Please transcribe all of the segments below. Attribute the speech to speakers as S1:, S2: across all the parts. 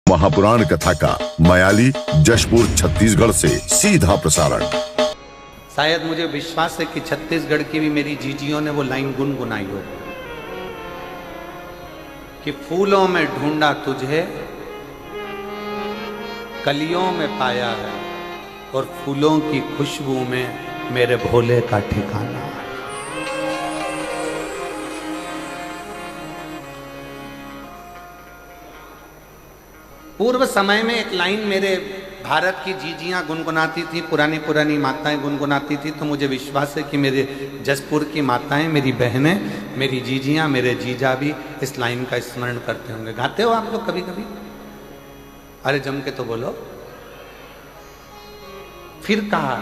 S1: महापुराण कथा का मयाली जशपुर छत्तीसगढ़ से सीधा प्रसारण।
S2: शायद मुझे विश्वास है कि छत्तीसगढ़ की भी मेरी जीजियों ने वो लाइन गुनगुनाई हो कि फूलों में ढूंढा तुझे, कलियों में पाया है, और फूलों की खुशबू में मेरे भोले का ठिकाना है। पूर्व समय में एक लाइन मेरे भारत की जीजियां गुनगुनाती थी, पुरानी पुरानी माताएं गुनगुनाती थी, तो मुझे विश्वास है कि मेरे जसपुर की माताएं, मेरी बहनें, मेरी जीजियां, मेरे जीजा भी इस लाइन का स्मरण करते होंगे। गाते हो आप लोग कभी कभी? अरे जम के तो बोलो। फिर कहा,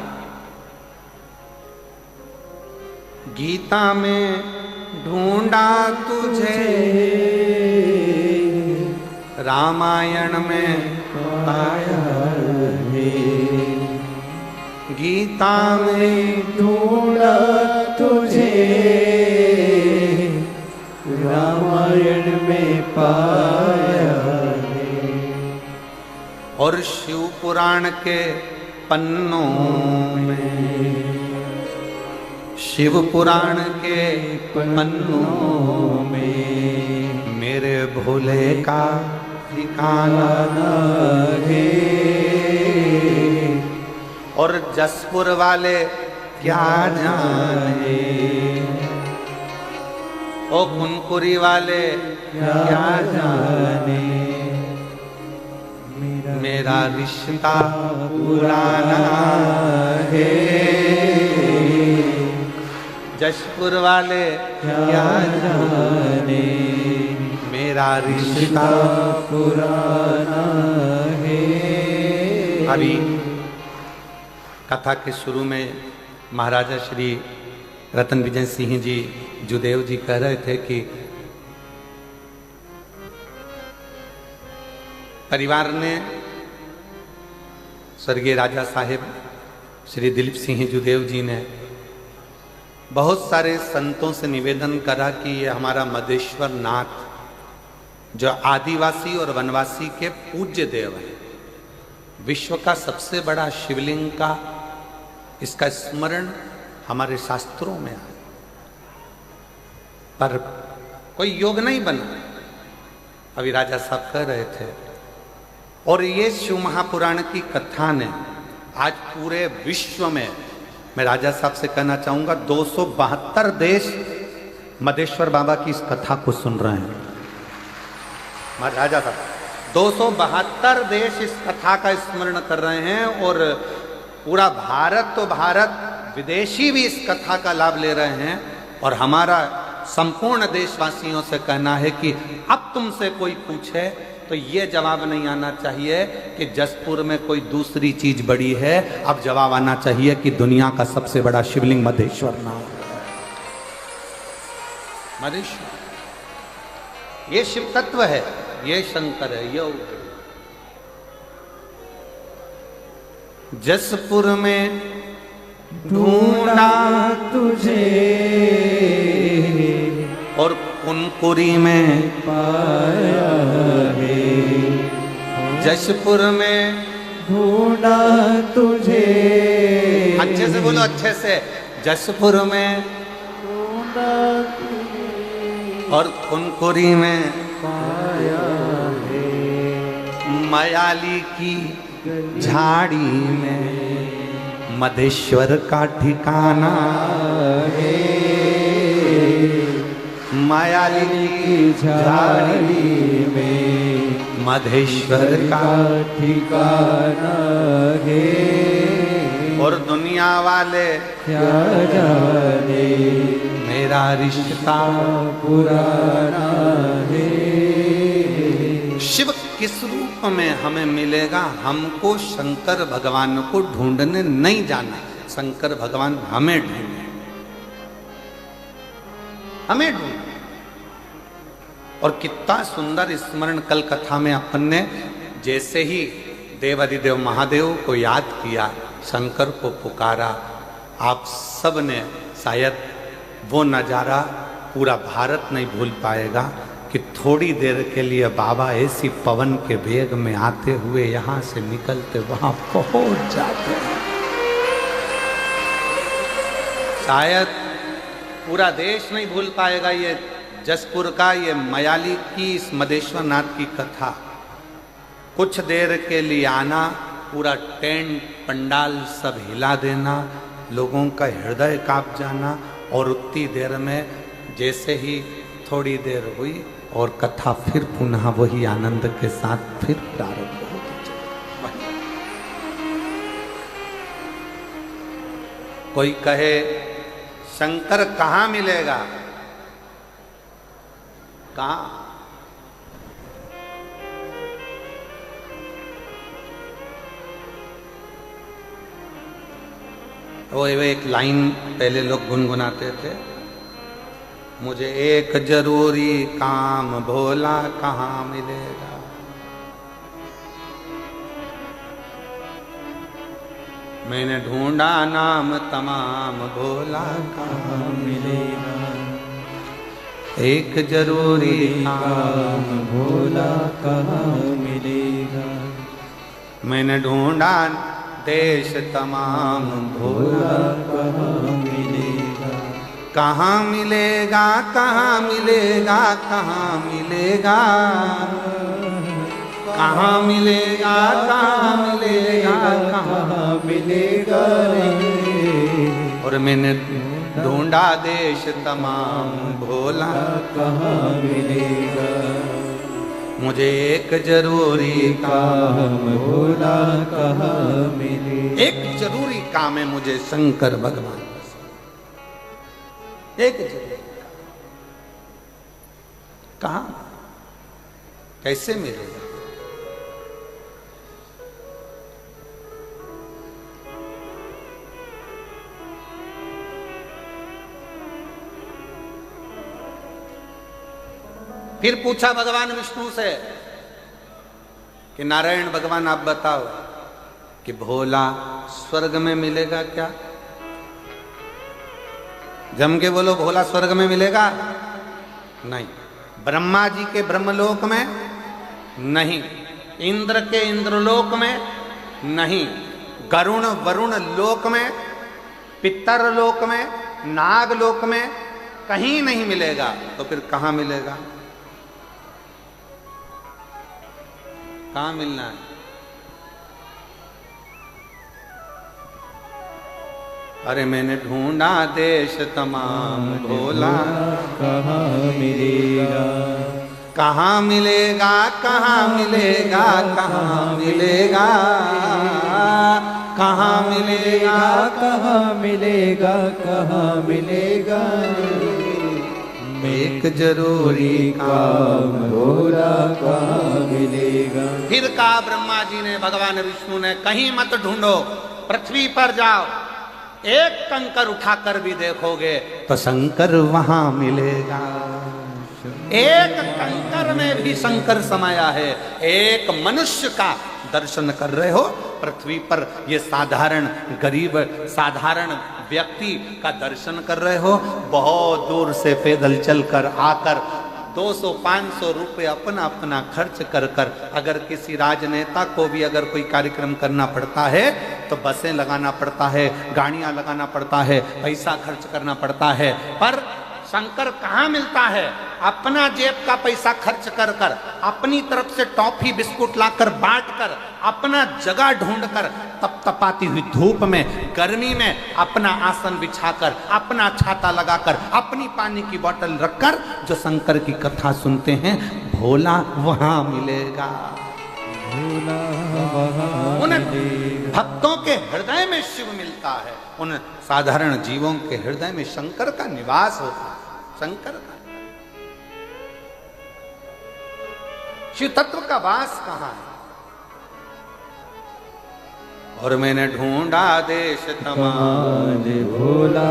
S2: गीता में ढूंढा तुझे, रामायण में पाया है, गीता में
S3: ढूंढा तुझे, रामायण में पाया है,
S2: और शिव पुराण के पन्नों में, शिव पुराण के पन्नों में मेरे भोले का ठिकाना है। और जसपुर वाले क्या जाने, ओ कुनकुरी वाले क्या जाने, मेरा रिश्ता पुराना है। जशपुर वाले क्या जाने, मेरा रिश्ता पुराना है। अभी कथा के शुरू में महाराजा श्री रतन विजय सिंह जी जुदेव जी कह रहे थे कि परिवार ने स्वर्गीय राजा साहेब श्री दिलीप सिंह जुदेव जी ने बहुत सारे संतों से निवेदन करा कि ये हमारा मदेश्वर नाथ, जो आदिवासी और वनवासी के पूज्य देव है, विश्व का सबसे बड़ा शिवलिंग का इसका स्मरण हमारे शास्त्रों में है, पर कोई योग नहीं बना। अभी राजा साहब कह रहे थे, और ये शिव महापुराण की कथा ने आज पूरे विश्व में, मैं राजा साहब से कहना चाहूंगा, 272 देश मदेश्वर बाबा की इस कथा को सुन रहे हैं। राजा साहब 272 देश इस कथा का स्मरण कर रहे हैं, और पूरा भारत तो भारत, विदेशी भी इस कथा का लाभ ले रहे हैं। और हमारा संपूर्ण देशवासियों से कहना है कि अब तुमसे कोई पूछे तो ये जवाब नहीं आना चाहिए कि जसपुर में कोई दूसरी चीज बड़ी है, अब जवाब आना चाहिए कि दुनिया का सबसे बड़ा शिवलिंग मधेश्वर नाथ, मधेश्वर। ये शिव तत्व है, ये शंकर है, ये जसपुर में ढूंढा
S3: तुझे,
S2: और कुनकुरी में
S3: पाया है,
S2: जशपुर में
S3: ढूंढा तुझे,
S2: अच्छे से बोलो, अच्छे से, जशपुर में
S3: ढूंढा तुझे,
S2: और कुनकुरी में
S3: पाया है,
S2: मयाली की झाड़ी में मधेश्वर का ठिकाना है। मयाली की झाड़ी में मधेश्वर का
S3: ठिकाना है,
S2: और दुनिया वाले
S3: क्या जाने,
S2: मेरा रिश्ता
S3: पुराना है।
S2: शिव किस रूप में हमें मिलेगा? हमको शंकर भगवान को ढूंढने नहीं जाना, शंकर भगवान हमें ढूंढे, हमें ढूंढे। और कितना सुंदर स्मरण कल कथा में अपन ने, जैसे ही देवाधिदेव महादेव को याद किया, शंकर को पुकारा, आप सब ने शायद वो नज़ारा पूरा भारत नहीं भूल पाएगा कि थोड़ी देर के लिए बाबा ऐसी पवन के वेग में आते हुए यहाँ से निकलते वहां पहुंच जाते। शायद पूरा देश नहीं भूल पाएगा ये जसपुर का, ये मयाली की इस मदेश्वर नाथ की कथा। कुछ देर के लिए आना, पूरा टेंट पंडाल सब हिला देना, लोगों का हृदय कांप जाना, और उतनी देर में जैसे ही थोड़ी देर हुई और कथा फिर पुनः वही आनंद के साथ फिर प्रारंभ होती चली। कोई कहे शंकर कहाँ मिलेगा, कहाँ? वो एक लाइन पहले लोग गुनगुनाते थे, मुझे एक जरूरी काम भोला कहाँ मिलेगा। मैंने ढूंढा नाम तमाम भोला कहाँ मिलेगा। एक जरूरी काम
S3: भोला कहाँ मिलेगा।
S2: मैंने ढूंढा देश तमाम भोला
S3: कहाँ मिलेगा।
S2: कहाँ मिलेगा, कहाँ मिलेगा, कहाँ मिलेगा, कहाँ मिलेगा, कहाँ मिलेगा, कहाँ
S3: मिलेगा रे।
S2: और मैंने ढूंढा देश तमाम भोला
S3: कहाँ मिलेगा।
S2: मुझे एक जरूरी
S3: काम भोला कहाँ मिलेगा।
S2: एक जरूरी काम है मुझे शंकर भगवान, एक जरूरी काम। कहाँ, कैसे मिलेगा? फिर पूछा भगवान विष्णु से कि नारायण भगवान आप बताओ कि भोला स्वर्ग में मिलेगा क्या? जम के बोलो, भोला स्वर्ग में मिलेगा? नहीं। ब्रह्मा जी के ब्रह्मलोक में नहीं, इंद्र के इंद्रलोक में नहीं, गरुण वरुण लोक में, पितर लोक में, नाग लोक में कहीं नहीं मिलेगा। तो फिर कहाँ मिलेगा? कहाँ मिलना है? अरे मैंने ढूंढा देश तमाम भोला
S3: कहाँ मिलेगा।
S2: कहाँ मिलेगा, कहाँ मिलेगा, कहाँ मिलेगा, कहाँ मिलेगा,
S3: कहाँ मिलेगा, कहाँ मिलेगा।
S2: एक जरूरी काम
S3: भोला कहाँ मिलेगा।
S2: फिर कहा ब्रह्मा जी ने, भगवान विष्णु ने, कहीं मत ढूंढो, पृथ्वी पर जाओ, एक कंकर उठाकर भी देखोगे तो शंकर वहां मिलेगा। एक कंकर में भी शंकर समाया है। एक मनुष्य का दर्शन कर रहे हो पृथ्वी पर, ये साधारण गरीब साधारण व्यक्ति का दर्शन कर रहे हो, बहुत दूर से पैदल चलकर आकर 200-500 रुपये अपना अपना खर्च कर कर, अगर किसी राजनेता को भी अगर कोई कार्यक्रम करना पड़ता है तो बसें लगाना पड़ता है, गाड़ियां लगाना पड़ता है, पैसा खर्च करना पड़ता है। पर शंकर कहाँ मिलता है? अपना जेब का पैसा खर्च कर कर, अपनी तरफ से टॉफी बिस्कुट लाकर बांट कर, अपना जगह ढूंढकर, तपतपाती हुई धूप में, गर्मी में अपना आसन बिछाकर, अपना छाता लगाकर, अपनी पानी की बोतल रखकर जो शंकर की कथा सुनते हैं, भोला वहां मिलेगा।
S3: भोला वहाँ
S2: उन
S3: मिलेगा।
S2: भक्तों के हृदय में शिव मिलता है, उन साधारण जीवों के हृदय में शंकर का निवास होता है। शंकर का शिव तत्व का वास कहां है? और मैंने ढूंढा देश तमाम
S3: भोला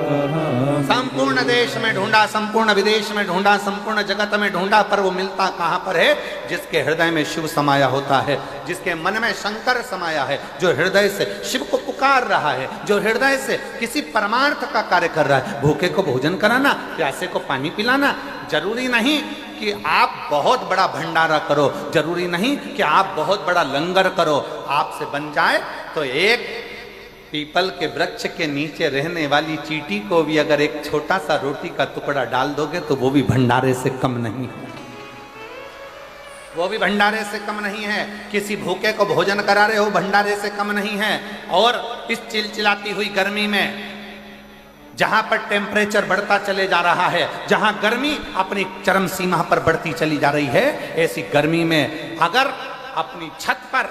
S3: कहाँ।
S2: संपूर्ण देश में ढूंढा, संपूर्ण विदेश में ढूंढा, संपूर्ण जगत में ढूंढा, पर वो मिलता कहां पर है? जिसके हृदय में शिव समाया होता है, जिसके मन में शंकर समाया है, जो हृदय से शिव को पुकार रहा है, जो हृदय से किसी परमार्थ का कार्य कर रहा है। भूखे को भोजन कराना, प्यासे को पानी पिलाना, जरूरी नहीं कि आप बहुत बड़ा भंडारा करो, जरूरी नहीं कि आप बहुत बड़ा लंगर करो। आपसे बन जाए तो एक पीपल के वृक्ष के नीचे रहने वाली चींटी को भी अगर एक छोटा सा रोटी का टुकड़ा डाल दोगे तो वो भी भंडारे से कम नहीं है, वो भी भंडारे से कम नहीं है। किसी भूखे को भोजन करा रहे हो, भंडारे से कम नहीं है। और इस चिलचिलाती हुई गर्मी में जहां पर टेम्परेचर बढ़ता चले जा रहा है, जहां गर्मी अपनी चरम सीमा पर बढ़ती चली जा रही है, ऐसी गर्मी में अगर अपनी छत पर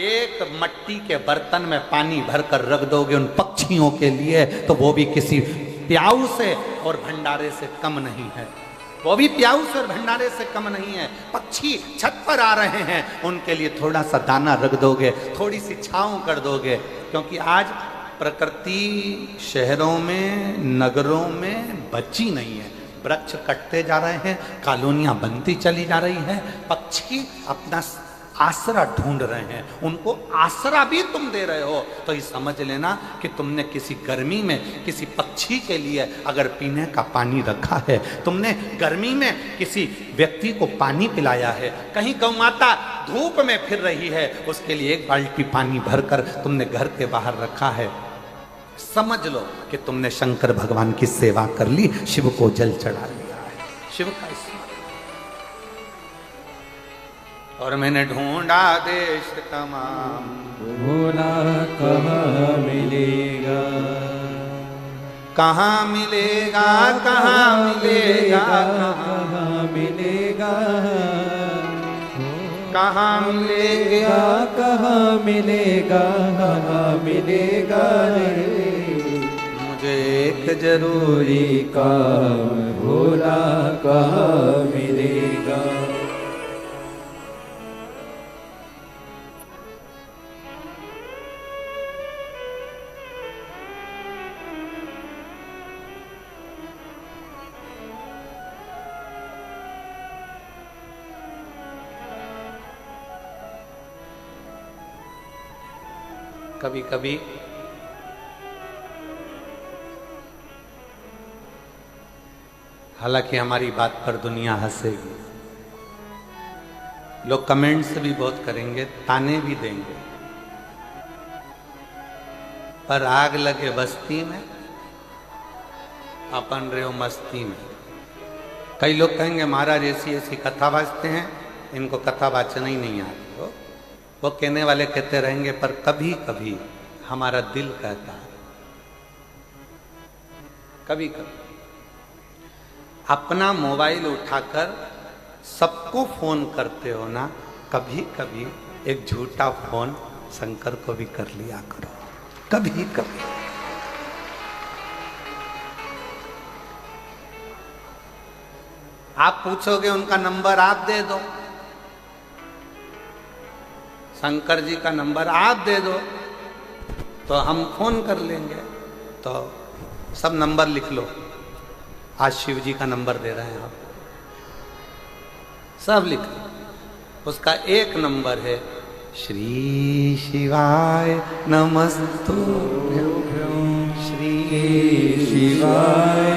S2: एक मट्टी के बर्तन में पानी भरकर रख दोगे उन पक्षियों के लिए, तो वो भी किसी प्याऊ से और भंडारे से कम नहीं है, वो भी प्याऊ से और भंडारे से कम नहीं है। पक्षी छत पर आ रहे हैं, उनके लिए थोड़ा सा दाना रख दोगे, थोड़ी सी छांव कर दोगे। क्योंकि आज प्रकृति शहरों में, नगरों में बची नहीं है, वृक्ष कटते जा रहे हैं, कॉलोनियां बनती चली जा रही है, पक्षी अपना आसरा ढूंढ रहे हैं, उनको आसरा भी तुम दे रहे हो। तो ये समझ लेना कि तुमने किसी गर्मी में किसी पक्षी के लिए अगर पीने का पानी रखा है, तुमने गर्मी में किसी व्यक्ति को पानी पिलाया है, कहीं गौ माता धूप में फिर रही है, उसके लिए एक बाल्टी पानी भरकर तुमने घर के बाहर रखा है, समझ लो कि तुमने शंकर भगवान की सेवा कर ली, शिव को जल चढ़ा लिया है, शिव का स्मरण। और मैंने ढूंढा देश तमाम,
S3: भोला कहाँ मिलेगा,
S2: कहाँ मिलेगा, कहाँ मिलेगा,
S3: कहाँ मिलेगा,
S2: कहाँ मिलेगा,
S3: कहाँ मिलेगा, कहाँ मिलेगा रे।
S2: मुझे एक जरूरी
S3: काम भोला कहाँ मिलेगा।
S2: कभी कभी हालांकि हमारी बात पर दुनिया हंसेगी, लोग कमेंट्स भी बहुत करेंगे, ताने भी देंगे, पर आग लगे बस्ती में अपन रहे हो मस्ती में। कई लोग कहेंगे महाराज ऐसी ऐसी कथा वाचते हैं, इनको कथा वाचना ही नहीं आती हो। वो कहने वाले कहते रहेंगे, पर कभी कभी हमारा दिल कहता है, कभी कभी अपना मोबाइल उठाकर सबको फोन करते हो ना, कभी कभी एक झूठा फोन शंकर को भी कर लिया करो, कभी कभी। आप पूछोगे उनका नंबर आप दे दो, शंकर जी का नंबर आप दे दो तो हम फोन कर लेंगे। तो सब नंबर लिख लो, आज शिव जी का नंबर दे रहे हैं आप, सब लिख लो। उसका एक नंबर है श्री शिवाय नमस्तुभ्यं, श्री
S3: शिवाय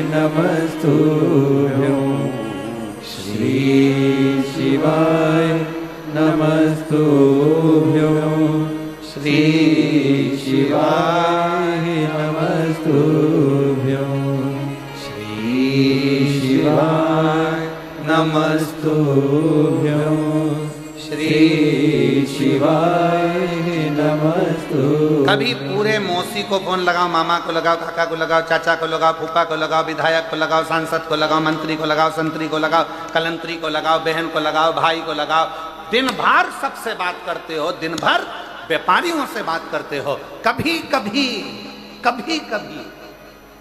S3: नमस्तुभ्यं, श्री शिवाय नमस्तुभ्यं, श्री शिवाय नमस्तुभ्यं, श्री शिवाय नमस्तुभ्यं, श्री शिवाय नमस्तुभ्यं।
S2: कभी पूरे मौसी को फोन लगाओ, मामा को लगाओ, काका को लगाओ, चाचा को लगाओ, फूफा को लगाओ, विधायक को लगाओ, सांसद को लगाओ, मंत्री को लगाओ, संतरी को लगाओ, कलंतरी को लगाओ, बहन को लगाओ, भाई को लगाओ, दिन भर सबसे बात करते हो, दिन भर व्यापारियों से बात करते हो। कभी कभी कभी कभी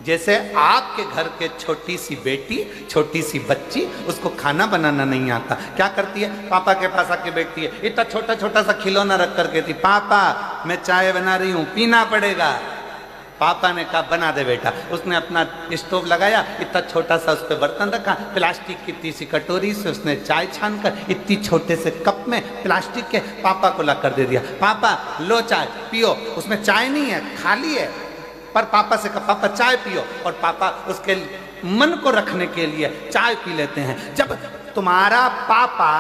S2: जैसे आपके घर के छोटी सी बेटी, छोटी सी बच्ची, उसको खाना बनाना नहीं आता, क्या करती है? पापा के पास आके बैठती है, इतना छोटा छोटा सा खिलौना रख कर कहती, पापा मैं चाय बना रही हूँ, पीना पड़ेगा। पापा ने कहा बना दे बेटा। उसने अपना स्टोव लगाया, इतना छोटा सा उस पर बर्तन रखा, प्लास्टिक की इतनी सी कटोरी से उसने चाय छान कर इतनी छोटे से कप में प्लास्टिक के पापा को ला कर दे दिया। पापा लो चाय पियो। उसमें चाय नहीं है, खाली है। पर पापा से कहा पापा चाय पियो, और पापा उसके मन को रखने के लिए चाय पी लेते हैं। जब तुम्हारा पापा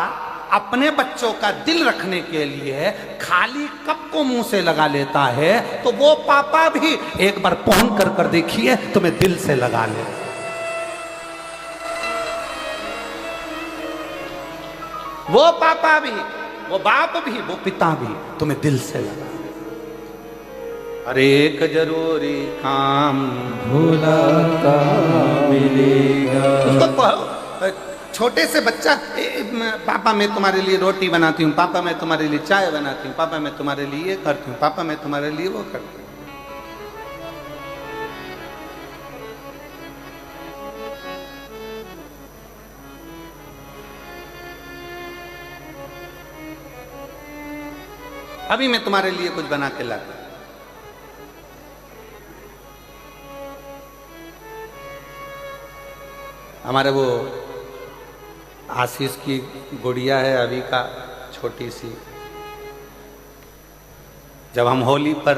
S2: अपने बच्चों का दिल रखने के लिए खाली कप को मुंह से लगा लेता है, तो वो पापा भी एक बार फोन कर देखिए तुम्हें दिल से लगा ले। वो पापा भी, वो बाप भी, वो पिता भी तुम्हें दिल से लगा। अरे एक जरूरी काम
S3: भूला का मिलेगा।
S2: उसको कहो, छोटे से बच्चा, पापा मैं तुम्हारे लिए रोटी बनाती हूँ, पापा मैं तुम्हारे लिए चाय बनाती हूँ, पापा मैं तुम्हारे लिए ये करती हूँ, पापा मैं तुम्हारे लिए वो करती हूँ। अभी मैं तुम्हारे लिए कुछ बना के लाता। हमारे वो आशीष की गुड़िया है अभी का, छोटी सी, जब हम होली पर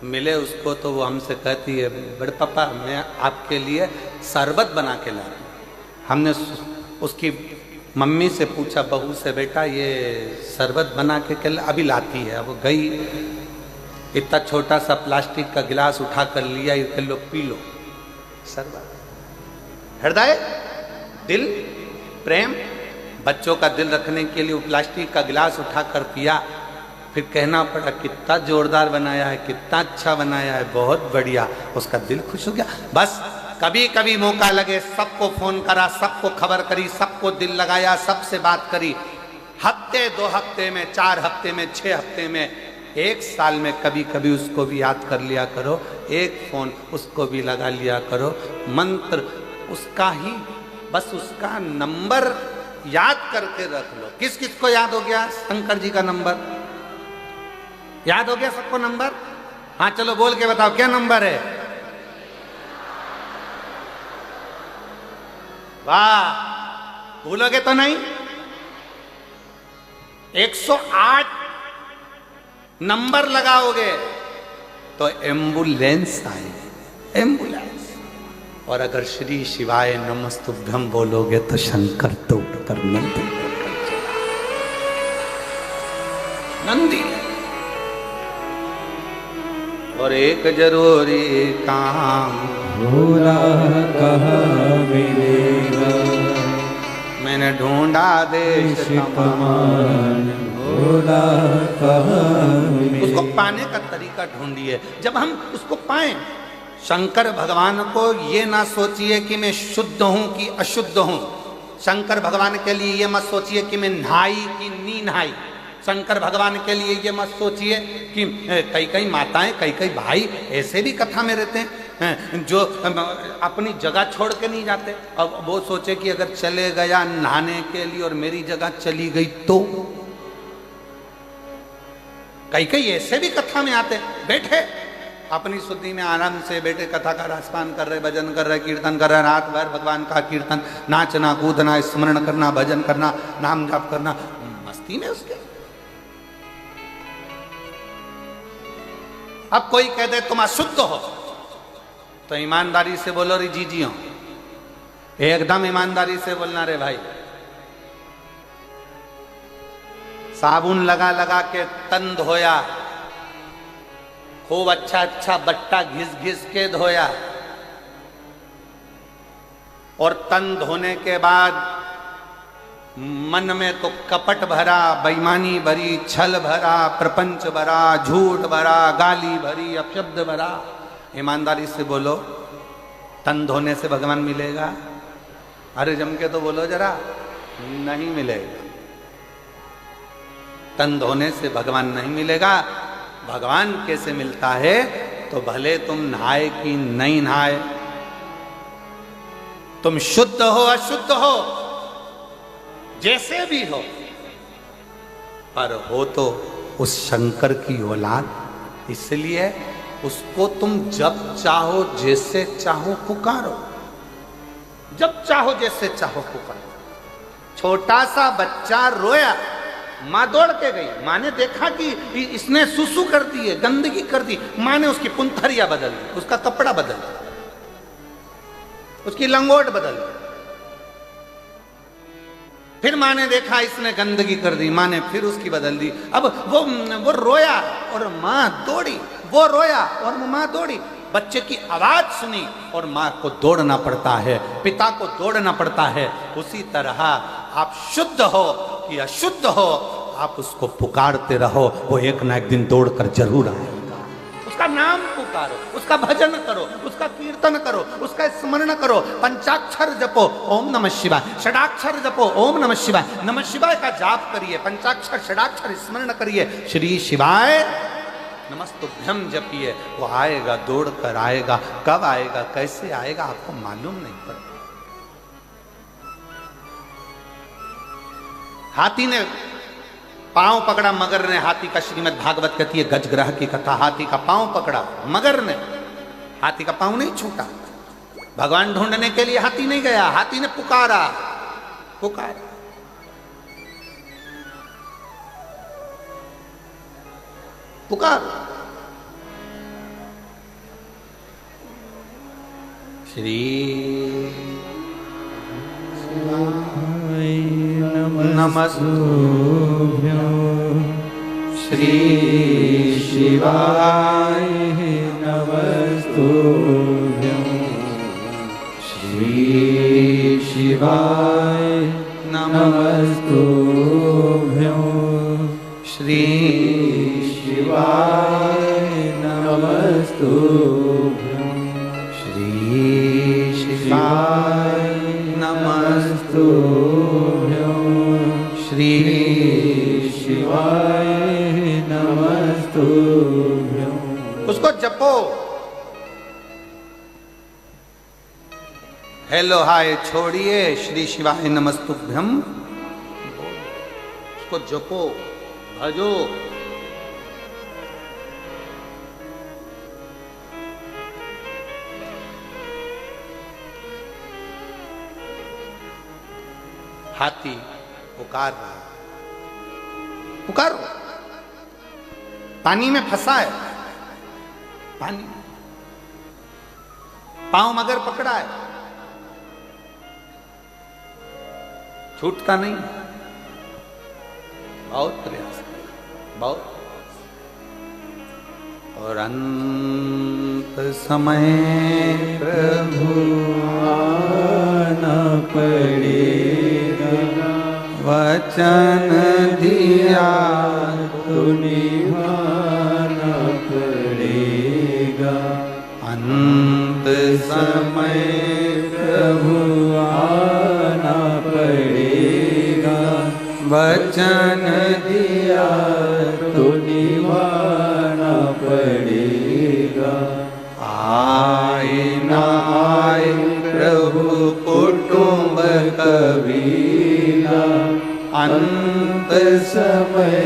S2: मिले उसको तो वो हमसे कहती है बड़े पापा मैं आपके लिए शरबत बना के ला रही हूँ। हमने उसकी मम्मी से पूछा, बहू से, बेटा ये शरबत बना के क्या? अभी लाती है। अब गई, इतना छोटा सा प्लास्टिक का गिलास उठा कर लिया, ये लो पी लो शरबत। हृदय, दिल, प्रेम, बच्चों का दिल रखने के लिए वो प्लास्टिक का गिलास उठाकर पिया। फिर कहना पड़ा कितना जोरदार बनाया है, कितना अच्छा बनाया है, बहुत बढ़िया। उसका दिल खुश हो गया। बस कभी कभी मौका लगे सबको फोन करा, सबको खबर करी, सबको दिल लगाया, सबसे बात करी। हफ्ते 2 हफ्ते में, 4 हफ्ते में, 6 हफ्ते में, 1 साल में कभी कभी उसको भी याद कर लिया करो, एक फोन उसको भी लगा लिया करो। मंत्र उसका ही, बस उसका नंबर याद करके रख लो। किस किस को याद हो गया शंकर जी का नंबर? याद हो गया सबको नंबर? हाँ चलो बोल के बताओ क्या नंबर है? वाह, भूलोगे तो नहीं? 108 नंबर लगाओगे तो एम्बुलेंस आएगी, एम्बुलेंस। और अगर श्री शिवाय नमस्तुभ्यम बोलोगे तो शंकर तो उठकर नंदी। और एक जरूरी काम
S3: भूला कहाँ मिलेगा,
S2: मैंने ढूंढा देश तमाम,
S3: भूला कहाँ मिलेगा।
S2: उसको पाने का तरीका ढूंढिए। जब हम उसको पाएं, शंकर भगवान को ये ना सोचिए कि मैं शुद्ध हूं कि अशुद्ध हूं। शंकर भगवान के लिए ये मत सोचिए कि मैं नहाई कि नी नहाई। शंकर भगवान के लिए ये मत सोचिए कि कई कई माताएं, कई कई भाई ऐसे भी कथा में रहते हैं जो अपनी जगह छोड़ के नहीं जाते। अब वो सोचे कि अगर चले गया नहाने के लिए और मेरी जगह चली गई तो। कई कई ऐसे भी कथा में आते, बैठे अपनी शुद्धि में आनंद से बैठे कथा का रसपान कर रहे, भजन कर रहे, कीर्तन कर रहे, रात भर भगवान का कीर्तन, नाचना कूदना, स्मरण करना, भजन करना, नाम जाप करना, मस्ती में उसके। अब कोई कह दे तुम अशुद्ध हो तो ईमानदारी से बोलो रे जी हो, एकदम ईमानदारी से बोलना रे भाई। साबुन लगा लगा के तन धोया, खूब अच्छा अच्छा बट्टा घिस घिस के धोया, और तन धोने के बाद मन में तो कपट भरा, बेईमानी भरी, छल भरा, प्रपंच भरा, झूठ भरा, गाली भरी, अपशब्द भरा। ईमानदारी से बोलो, तन धोने से भगवान मिलेगा? अरे जम के तो बोलो जरा, नहीं मिलेगा। तन धोने से भगवान नहीं मिलेगा। भगवान कैसे मिलता है? तो भले तुम नहाए कि नहीं नहाए, तुम शुद्ध हो अशुद्ध हो, जैसे भी हो, पर हो तो उस शंकर की औलाद। इसलिए उसको तुम जब चाहो जैसे चाहो पुकारो, जब चाहो जैसे चाहो पुकारो। छोटा सा बच्चा रोया माँ दौड़ के गई। माँ ने देखा कि इसने सुसु कर दी है, गंदगी कर दी। माँ ने उसकी पुंथरिया बदल दी, उसका कपड़ा बदल दिया, उसकी लंगोट बदल दी। फिर माँ ने देखा इसने गंदगी कर दी, माँ ने फिर उसकी बदल दी। अब वो रोया और माँ दौड़ी, वो रोया और माँ दौड़ी। बच्चे की आवाज सुनी और माँ को दौड़ना पड़ता है, पिता को दौड़ना पड़ता है। उसी तरह आप शुद्ध हो कि अशुद्ध हो, आप उसको पुकारते रहो, वो एक ना एक दिन दौड़कर जरूर आएगा। उसका नाम पुकारो, उसका भजन करो, उसका कीर्तन करो, उसका स्मरण करो। पंचाक्षर जपो ओम नमः शिवाय, षडाक्षर जपो ओम नमः शिवाय, नमः शिवाय का जाप करिए, पंचाक्षर षडाक्षर स्मरण करिए, श्री शिवाय नमस्तुभ्यम जपिए। वो आएगा, दौड़ कर आएगा। कब आएगा, कैसे आएगा, आपको मालूम नहीं पड़ता। हाथी ने पांव पकड़ा, मगर ने हाथी का, श्रीमद् भागवत कहती है गजग्रह की कथा, हाथी का पांव पकड़ा मगर ने, हाथी का पांव नहीं छूटा। भगवान ढूंढने के लिए हाथी नहीं गया, हाथी ने पुकारा, पुकारा। पुकार श्री
S3: नमस्तुभ्यं
S2: श्री
S3: शिवाय नमस्तुभ्यं श्री शिवाय नमस्तुभ्यं
S2: श्री
S3: शिवाय नमस्तुभ्यं
S2: श्री
S3: शिवाय
S2: नमस्तुभ्यं श्री
S3: शिवाय नमस्तुभ्यं।
S2: उसको जपो। हेलो हाय छोड़िए, श्री शिवाय नमस्तुभ्यम उसको जपो, भजो। हाथी पुकार रहा, पुकारो। पानी में फंसा है, पानी, पांव मगर पकड़ा है, छूटता नहीं। बहुत प्रयास, बहुत। और अंत समय प्रभु
S3: आना पड़ेगा,
S2: वचन दिया
S3: तो निभाना पड़ेगा।
S2: अंत समय
S3: प्रभु आना पड़ेगा,
S2: वचन
S3: दिया तो निभाना पड़ेगा।
S2: आए न आए प्रभु कुटुंब कबीला, अंत
S3: समय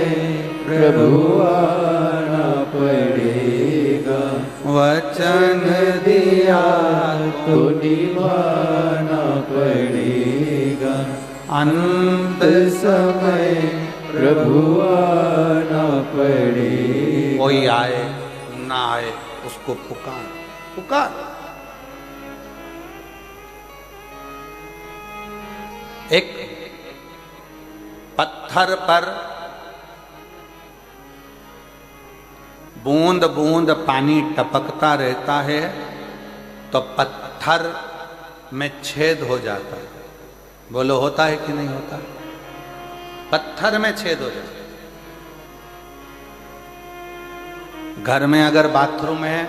S3: प्रभु आना पड़ेगा,
S2: वचन दिया
S3: तो निभाना पड़ेगा।
S2: अंत
S3: समय प्रभु आना पड़ेगा।
S2: कोई आए ना आए उसको पुकार, पुकार। एक पत्थर पर बूंद बूंद पानी टपकता रहता है तो पत्थर में छेद हो जाता है। बोलो होता है कि नहीं होता? पत्थर में छेद हो जाता है। घर में अगर बाथरूम है,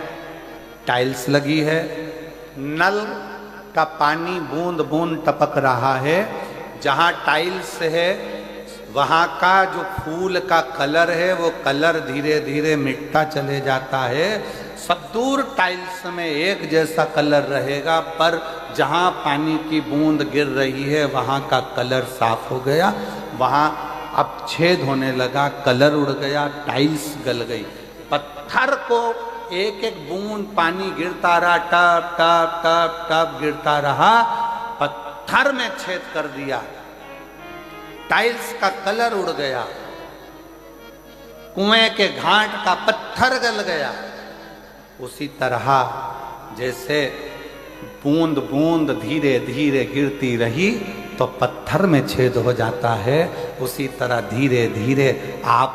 S2: टाइल्स लगी है, नल का पानी बूंद बूंद टपक रहा है, जहां टाइल्स है वहां का जो फूल का कलर है वो कलर धीरे धीरे मिटता चले जाता है। सब दूर टाइल्स में एक जैसा कलर रहेगा, पर जहां पानी की बूंद गिर रही है वहां का कलर साफ हो गया, वहां अब छेद होने लगा, कलर उड़ गया, टाइल्स गल गई। पत्थर को एक एक बूंद पानी गिरता रहा, टप टप टप टप गिरता रहा, पत्थर में छेद कर दिया, टाइल्स का कलर उड़ गया, कुएं के घाट का पत्थर गल गया, उसी तरह जैसे बूंद बूंद धीरे धीरे गिरती रही तो पत्थर में छेद हो जाता है, उसी तरह धीरे धीरे आप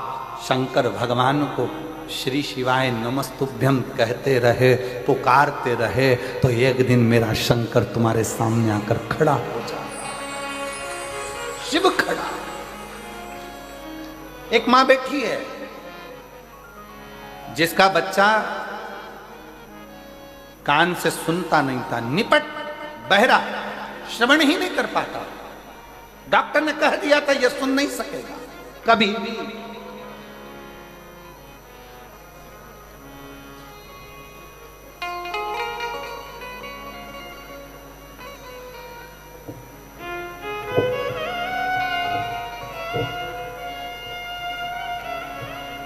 S2: शंकर भगवान को श्री शिवाय नमस्तुभ्यम कहते रहे, पुकारते रहे, तो एक दिन मेरा शंकर तुम्हारे सामने आकर खड़ा हो जाता। शिव खड़ा। एक मां बैठी है जिसका बच्चा कान से सुनता नहीं था, निपट बहरा, श्रवण ही नहीं कर पाता। डॉक्टर ने कह दिया था यह सुन नहीं सकेगा कभी भी।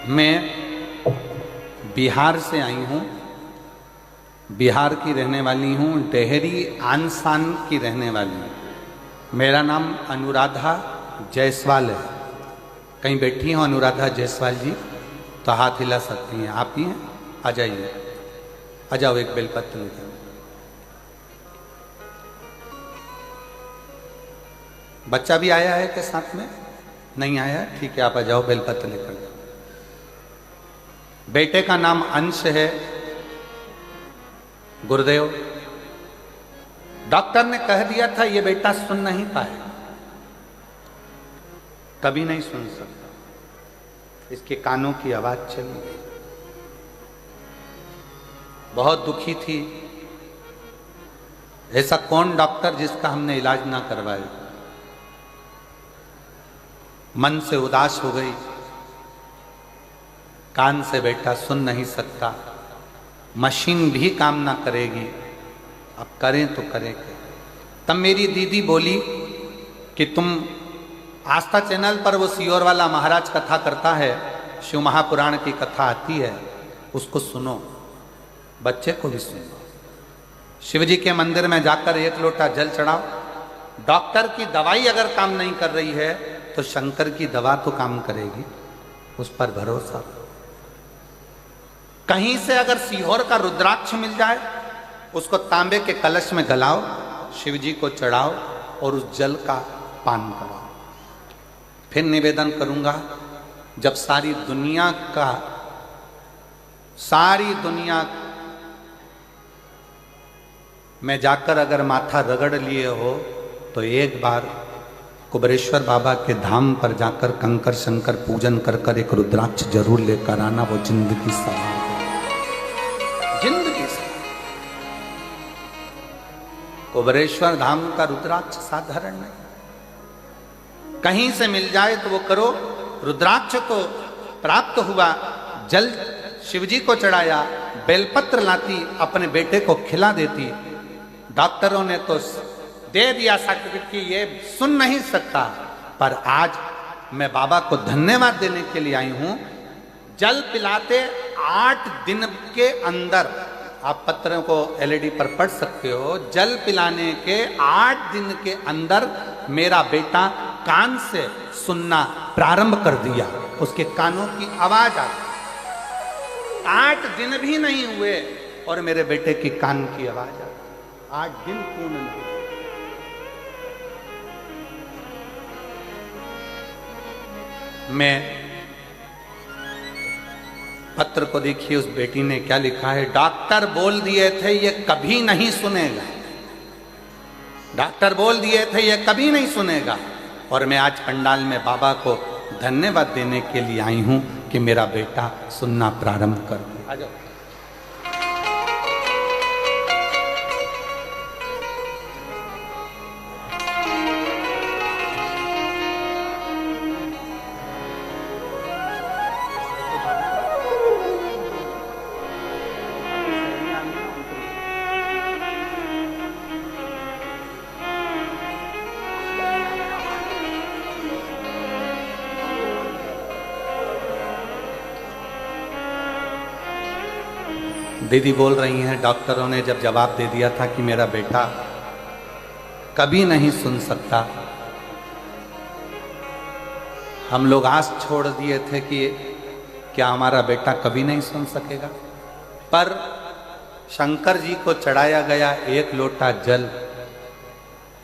S2: मैं बिहार से आई हूं, बिहार की रहने वाली हूं, डेहरी आनसान की रहने वाली हूं। मेरा नाम अनुराधा जायसवाल है। कहीं बैठी हो अनुराधा जायसवाल जी तो हाथ हिला सकती हैं। आप ही हैं? आ जाइए, आ जाओ, एक बेलपत्र लेकर। बच्चा भी आया है के साथ में? नहीं आया? ठीक है, आप आ जाओ, बेलपत्र लेकर। बेटे का नाम अंश है, गुरुदेव। डॉक्टर ने कह दिया था ये बेटा सुन नहीं पाएगा, कभी नहीं सुन सकता। इसके कानों की आवाज चली गई, बहुत दुखी थी। ऐसा कौन डॉक्टर जिसका हमने इलाज ना करवाया। मन से उदास हो गई, कान से बेटा सुन नहीं सकता, मशीन भी काम ना करेगी, अब करें तो करें क्या। तब मेरी दीदी बोली कि तुम आस्था चैनल पर वो सियोर वाला महाराज कथा करता है, शिव महापुराण की कथा आती है, उसको सुनो, बच्चे को भी सुनो। शिव जी के मंदिर में जाकर एक लोटा जल चढ़ाओ। डॉक्टर की दवाई अगर काम नहीं कर रही है तो शंकर की दवा तो काम करेगी, उस पर भरोसा। कहीं से अगर सीहोर का रुद्राक्ष मिल जाए, उसको तांबे के कलश में गलाओ, शिव जी को चढ़ाओ और उस जल का पान कराओ। फिर निवेदन करूंगा, जब सारी दुनिया में जाकर अगर माथा रगड़ लिए हो तो एक बार कुबरेश्वर बाबा के धाम पर जाकर कंकर शंकर पूजन कर कर एक रुद्राक्ष जरूर लेकर आना, वो जिंदगी सवार जिंदगी से। कुबरेश्वर धाम का रुद्राक्ष साधारण नहीं, कहीं से मिल जाए तो वो करो। रुद्राक्ष को प्राप्त हुआ, जल शिवजी को चढ़ाया, बेलपत्र लाती, अपने बेटे को खिला देती। डॉक्टरों ने तो दे दिया सर्टिफिकेट कि ये सुन नहीं सकता, पर आज मैं बाबा को धन्यवाद देने के लिए आई हूं। जल पिलाते 8 दिन के अंदर, आप पत्रों को एलईडी पर पढ़ सकते हो, जल पिलाने के 8 दिन के अंदर मेरा बेटा कान से सुनना प्रारंभ कर दिया, उसके कानों की आवाज आ गई। 8 दिन भी नहीं हुए और मेरे बेटे की कान की आवाज आ गई। 8 दिन पूर्ण नहीं। मैं पत्र को देखिए, उस बेटी ने क्या लिखा है। डॉक्टर बोल दिए थे ये कभी नहीं सुनेगा, डॉक्टर बोल दिए थे ये कभी नहीं सुनेगा, और मैं आज पंडाल में बाबा को धन्यवाद देने के लिए आई हूं कि मेरा बेटा सुनना प्रारंभ कर दिया। आ जाओ। दीदी बोल रही हैं, डॉक्टरों ने जब जवाब दे दिया था कि मेरा बेटा कभी नहीं सुन सकता, हम लोग आस छोड़ दिए थे कि क्या हमारा बेटा कभी नहीं सुन सकेगा? पर शंकर जी को चढ़ाया गया एक लोटा जल,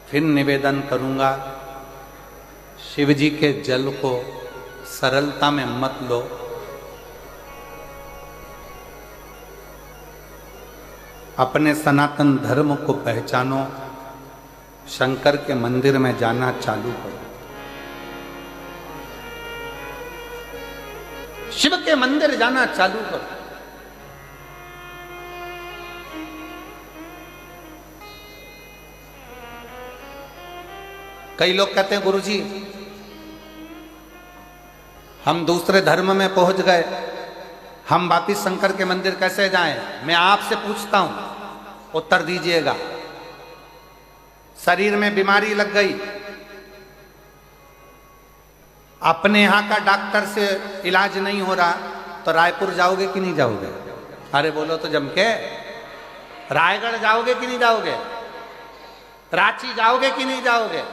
S2: फिर निवेदन करूंगा, शिव जी के जल को सरलता में मत लो। अपने सनातन धर्म को पहचानो, शंकर के मंदिर में जाना चालू करो। शिव के मंदिर जाना चालू करो। कई लोग कहते हैं गुरुजी हम दूसरे धर्म में पहुंच गए, हम वापिस शंकर के मंदिर कैसे जाएं? मैं आपसे पूछता हूं, उत्तर दीजिएगा। शरीर में बीमारी लग गई, अपने यहां का डॉक्टर से इलाज नहीं हो रहा, तो रायपुर जाओगे कि नहीं जाओगे? अरे बोलो तो जम के। रायगढ़ जाओगे कि नहीं जाओगे? रांची जाओगे कि नहीं जाओगे?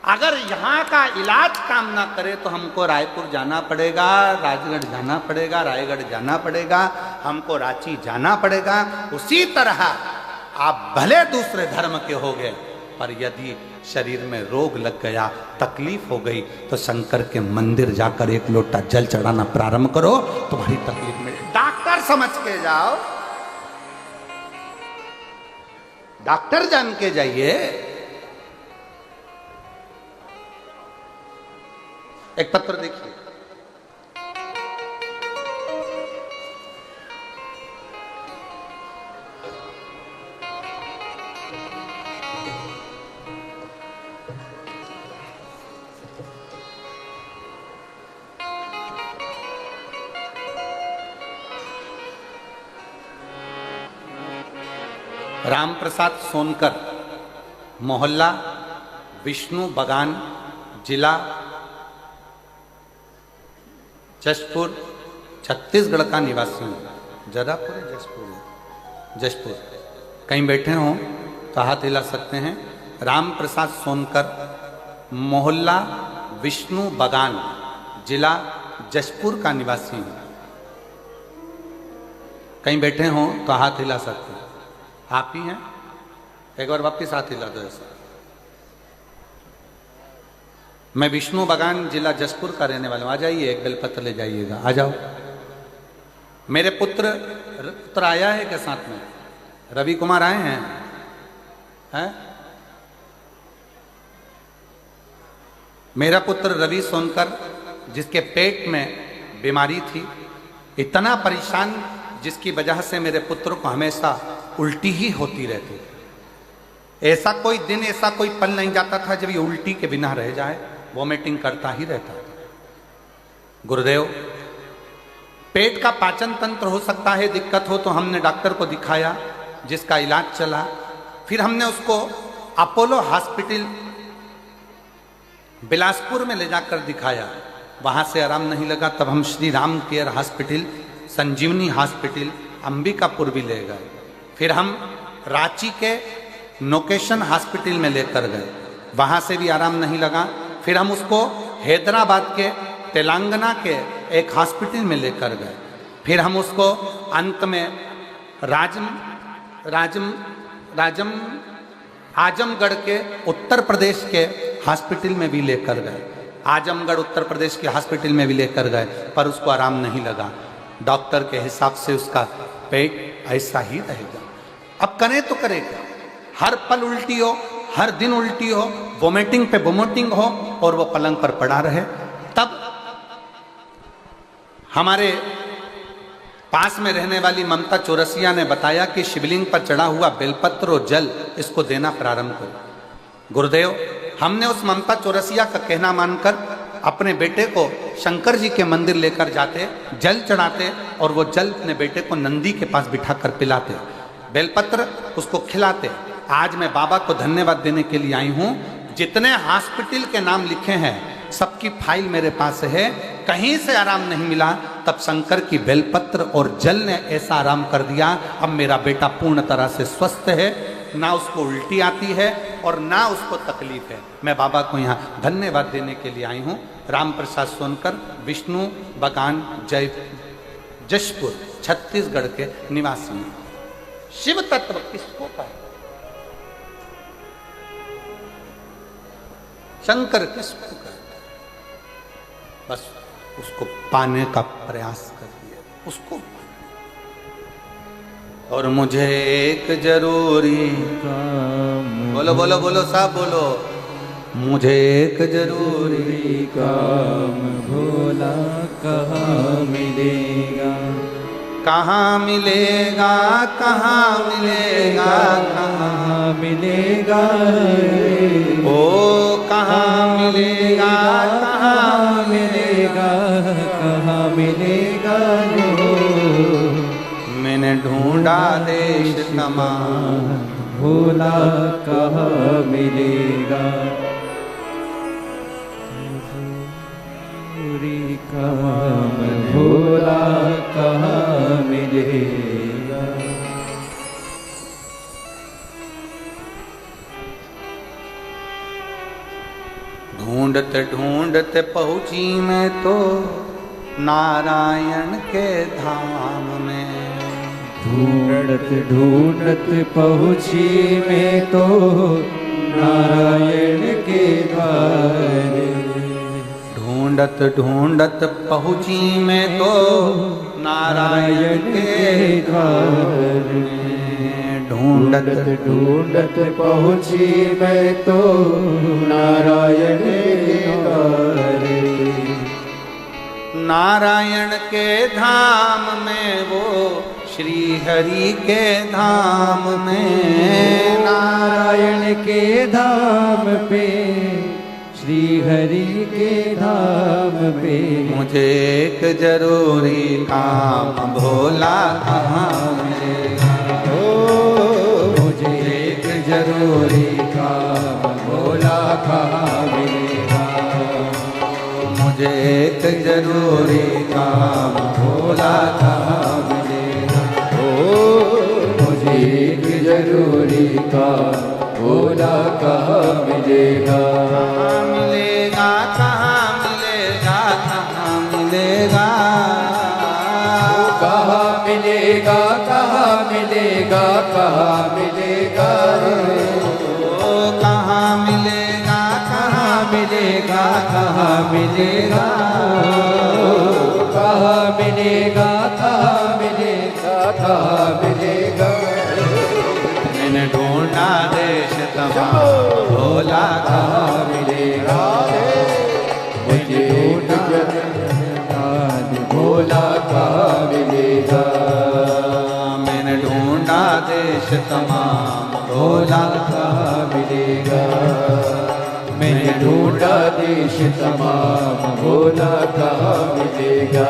S2: अगर यहाँ का इलाज काम ना करे तो हमको रायपुर जाना पड़ेगा, राजगढ़ जाना पड़ेगा, रायगढ़ जाना पड़ेगा, हमको रांची जाना पड़ेगा। उसी तरह आप भले दूसरे धर्म के हो गए, पर यदि शरीर में रोग लग गया, तकलीफ हो गई, तो शंकर के मंदिर जाकर एक लोटा जल चढ़ाना प्रारंभ करो, तुम्हारी तकलीफ में डॉक्टर समझ के जाओ, डॉक्टर जान के जाइए। एक पत्र देखिए, राम प्रसाद सोनकर, मोहल्ला विष्णु बगान, जिला जशपुर, छत्तीसगढ़ का निवासी हूँ। जरापुर जशपुर, जशपुर कहीं बैठे हों तो हाथ हिला सकते हैं। राम प्रसाद सोनकर, मोहल्ला विष्णु बगान, जिला जशपुर का निवासी हूँ। कहीं बैठे हों तो हाथ हिला सकते हैं। आप ही हैं? एक बार वापिस हाथ हिला दो ऐसा। मैं विष्णु बगान, जिला जशपुर का रहने वाला हूं। आ जाइए, एक बेलपत्र ले जाइएगा, आ जाओ। मेरे पुत्र आया है क्या साथ में? रवि कुमार आए हैं? मेरा पुत्र रवि सोनकर, जिसके पेट में बीमारी थी, इतना परेशान, जिसकी वजह से मेरे पुत्र को हमेशा उल्टी ही होती रहती थी। ऐसा कोई दिन, ऐसा कोई पल नहीं जाता था जब ये उल्टी के बिना रह जाए, वॉमिटिंग करता ही रहता था। गुरुदेव, पेट का पाचन तंत्र हो सकता है दिक्कत हो, तो हमने डॉक्टर को दिखाया, जिसका इलाज चला। फिर हमने उसको अपोलो हॉस्पिटल बिलासपुर में ले जाकर दिखाया, वहां से आराम नहीं लगा। तब हम श्री राम केयर हॉस्पिटल, संजीवनी हॉस्पिटल, अंबिकापुर भी ले गए। फिर हम रांची के नोकेशन हॉस्पिटल में लेकर गए, वहां से भी आराम नहीं लगा। फिर हम उसको हैदराबाद के, तेलंगाना के एक हॉस्पिटल में लेकर गए। फिर हम उसको अंत में आजमगढ़ के उत्तर प्रदेश के हॉस्पिटल में भी लेकर गए। आजमगढ़ उत्तर प्रदेश के हॉस्पिटल में भी लेकर गए, पर उसको आराम नहीं लगा। डॉक्टर के हिसाब से उसका पेट ऐसा ही रहेगा। अब करें तो करेगा, हर पल उल्टी हो, हर दिन उल्टी हो, वोमिटिंग पे वोमिटिंग हो, और वो पलंग पर पड़ा रहे। तब हमारे पास में रहने वाली ममता चौरसिया ने बताया कि शिवलिंग पर चढ़ा हुआ बेलपत्र और जल, इसको देना प्रारंभ करो। गुरुदेव, हमने उस ममता चौरसिया का कहना मानकर अपने बेटे को शंकर जी के मंदिर लेकर जाते, जल चढ़ाते, और वो जल अपने बेटे को नंदी के पास बिठाकर पिलाते, बेलपत्र उसको खिलाते। आज मैं बाबा को धन्यवाद देने के लिए आई हूँ। जितने हॉस्पिटल के नाम लिखे हैं, सबकी फाइल मेरे पास है। कहीं से आराम नहीं मिला, तब शंकर की बेलपत्र और जल ने ऐसा आराम कर दिया। अब मेरा बेटा पूर्ण तरह से स्वस्थ है। ना उसको उल्टी आती है और ना उसको तकलीफ है। मैं बाबा को यहाँ धन्यवाद देने के लिए आई हूँ। राम प्रसाद सोनकर, विष्णु बगान, जशपुर, छत्तीसगढ़ के निवासी हैं। शिव तत्व किसको कहा? शंकर किसको कहा? बस उसको पाने का प्रयास करिए, उसको। और मुझे एक जरूरी
S3: काम,
S2: बोलो बोलो बोलो साहब बोलो, मुझे एक जरूरी
S3: काम भोला कहाँ मिलेगा?
S2: कहाँ मिलेगा, कहाँ मिलेगा, कहाँ
S3: मिलेगा?
S2: ओ कहाँ मिलेगा, कहाँ मिलेगा,
S3: कहाँ मिलेगा?
S2: मैंने ढूंढा देश तमाम,
S3: भोला कहाँ मिलेगा? पूरी काम भोला कहाँ मिलेगा?
S2: ढूंढते ढूंढते पहुंची मैं तो नारायण के धाम में।
S3: ढूंढत ढूंढत पहुँची मैं तो नारायण के द्वार।
S2: ढूंढत ढूंढत पहुंची मैं तो नारायण के द्वार में। ढूंढत
S3: ढूंढत पहुँची मैं तो नारायण के द्वार।
S2: नारायण के धाम में, वो श्री हरि के धाम में।
S3: नारायण के धाम पे, श्री हरि के धाम पे।
S2: मुझे एक जरूरी काम भोला कहाँ मिलेगा?
S3: ओ मुझे एक जरूरी काम भोला कहाँ मिलेगा?
S2: मुझे एक जरूरी काम भोला कहाँ मिलेगा?
S3: ओ मुझे एक जरूरी काम भोला कहाँ मिलेगा?
S2: कहाँ मिलेगा, कहाँ मिलेगा, कहाँ मिलेगा?
S3: कहाँ मिलेगा, कहाँ मिलेगा, कहाँ मिलेगा?
S2: ओ कहाँ मिलेगा, कहाँ मिलेगा, कहाँ मिलेगा?
S3: कहाँ मिलेगा, कहाँ मिलेगा, कहाँ मिलेगा?
S2: मैंने ढूंढा देश तमाम, भोला कहाँ
S3: मिलेगा? मुझे भोला कहाँ मिलेगा?
S2: मैंने ढूंढा देश तमाम, भोला
S3: कहाँ मिलेगा? मैंने ढूंढा देश तमाम, भोला कहाँ मिलेगा?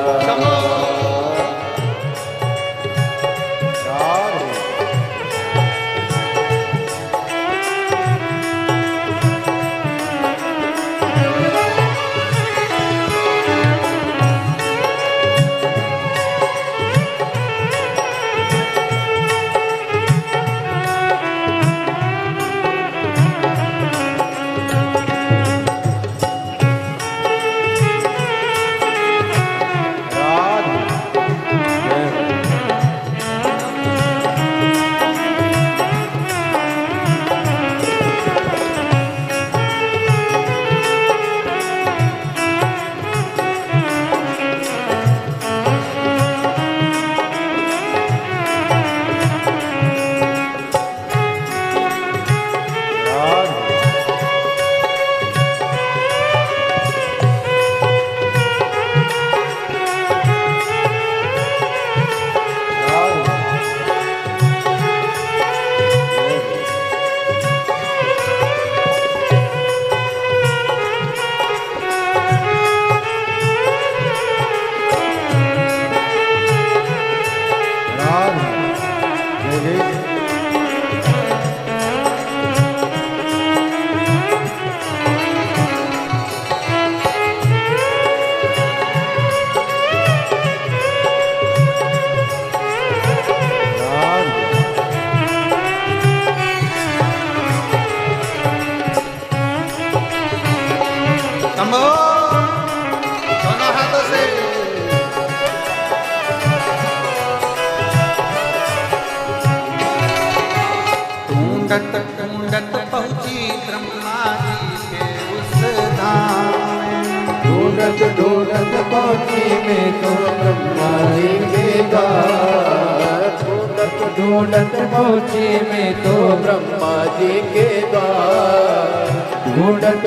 S3: पहुँची मैं तो ब्रह्मा जी के द्वार। ढूंढत पहुँची मैं तो ब्रह्मा जी के द्वार। ढूंढत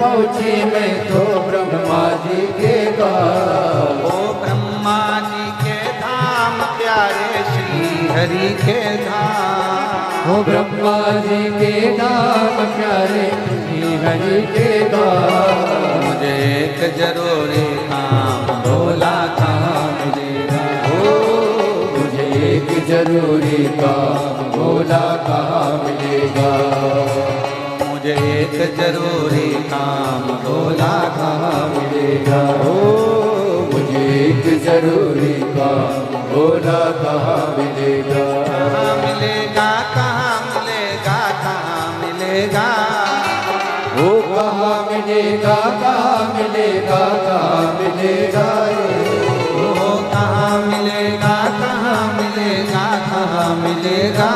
S3: पहुँची मैं तो ब्रह्मा जी के द्वार।
S2: ओ ब्रह्मा जी के धाम प्यारे श्री हरि के धाम।
S3: ओ ब्रह्मा जी के धाम प्यारे श्री हरि के धाम।
S2: मुझे एक जरूरी काम भोला कहाँ मिलेगा।
S3: मुझे एक जरूरी काम भोला कहाँ मिलेगा।
S2: मुझे एक जरूरी काम भोला कहाँ
S3: मिलेगा। मुझे एक जरूरी काम भोला कहाँ मिलेगा।
S2: कहाँ मिलेगा, कहाँ मिलेगा, कहाँ मिलेगा।
S3: ओ कहाँ मिलेगा, कहाँ मिलेगा, कहाँ मिलेगा।
S2: ओ कहाँ मिलेगा, कहाँ मिलेगा, कहाँ मिलेगा।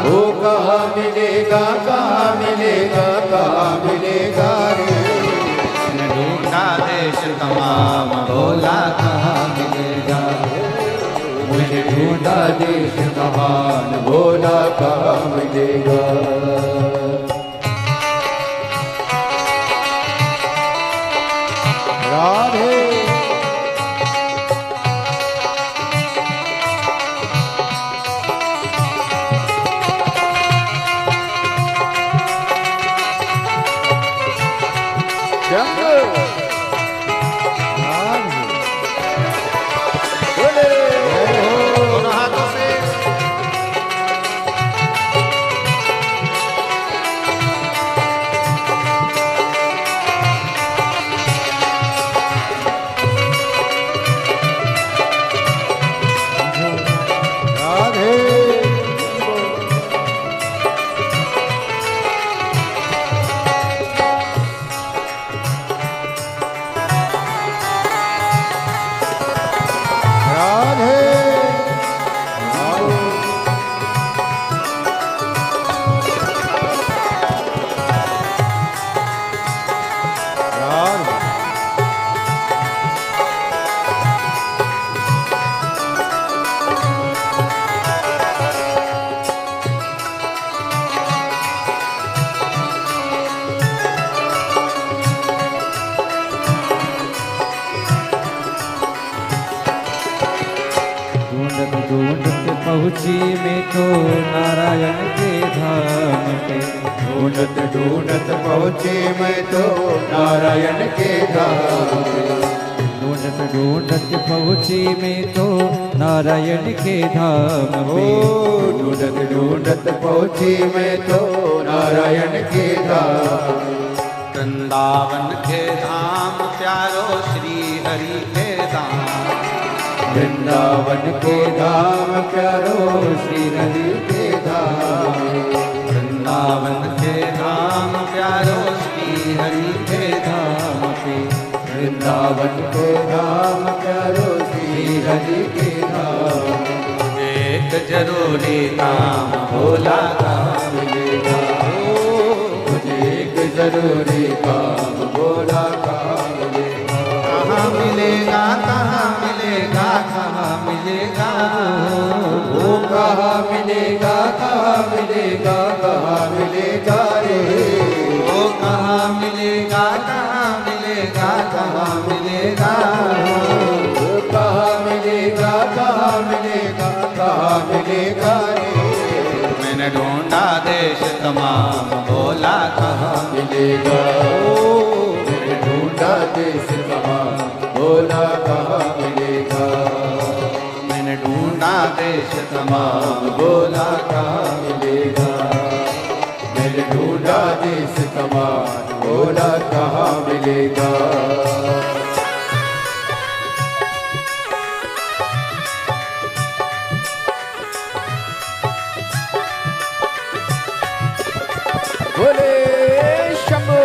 S3: ओ कहाँ मिलेगा, कहाँ मिलेगा, कहाँ मिलेगा।
S2: मैंने ढूंढा देश तमाम भोला कहाँ मिलेगा।
S3: मुझे ढूंढा देश महान भोला कहाँ मिलेगा। राधे
S2: दोनों हाथों से
S3: ढूंढत पहुँची मैं तो नारायण के धाम पे। ढूंढत पहुँची मैं तो नारायण के धाम पे। ढूंढत पहुँची मैं तो नारायण के धाम पे। ढूंढत पहुँची मैं तो नारायण के धाम।
S2: वृंदावन के धाम प्यारो श्री हरि के धाम।
S3: वृंदावन के धाम प्यारो श्री हरि के धाम।
S2: वृंदावन के धाम प्यारो श्री हरि के धाम पे।
S3: वृंदावन के धाम प्यारो श्री हरि के धाम।
S2: मुझे एक जरूरी काम भोला कहाँ
S3: मिलेगा। मुझे एक जरूरी काम भोला कहाँ मिलेगा।
S2: कहाँ मिलेगा, कहाँ मिलेगा, कहाँ मिलेगा।
S3: वो कहाँ मिलेगा, कहाँ मिलेगा, कहाँ मिलेगा रे।
S2: वो कहाँ मिलेगा, कहाँ मिलेगा, कहाँ मिलेगा।
S3: वो कहाँ मिलेगा, कहाँ मिलेगा, कहाँ मिलेगा रे।
S2: मैंने ढूंढा देश तमाम भोला कहाँ
S3: मिलेगा। मैंने ढूंढा देश तमाम भोला कहाँ मिलेगा।
S2: मैंने ढूंढा देश तमाम
S3: भोला कहाँ मिलेगा। मैंने ढूंढा देश तमाम भोला कहाँ मिलेगा। बोले शंभू।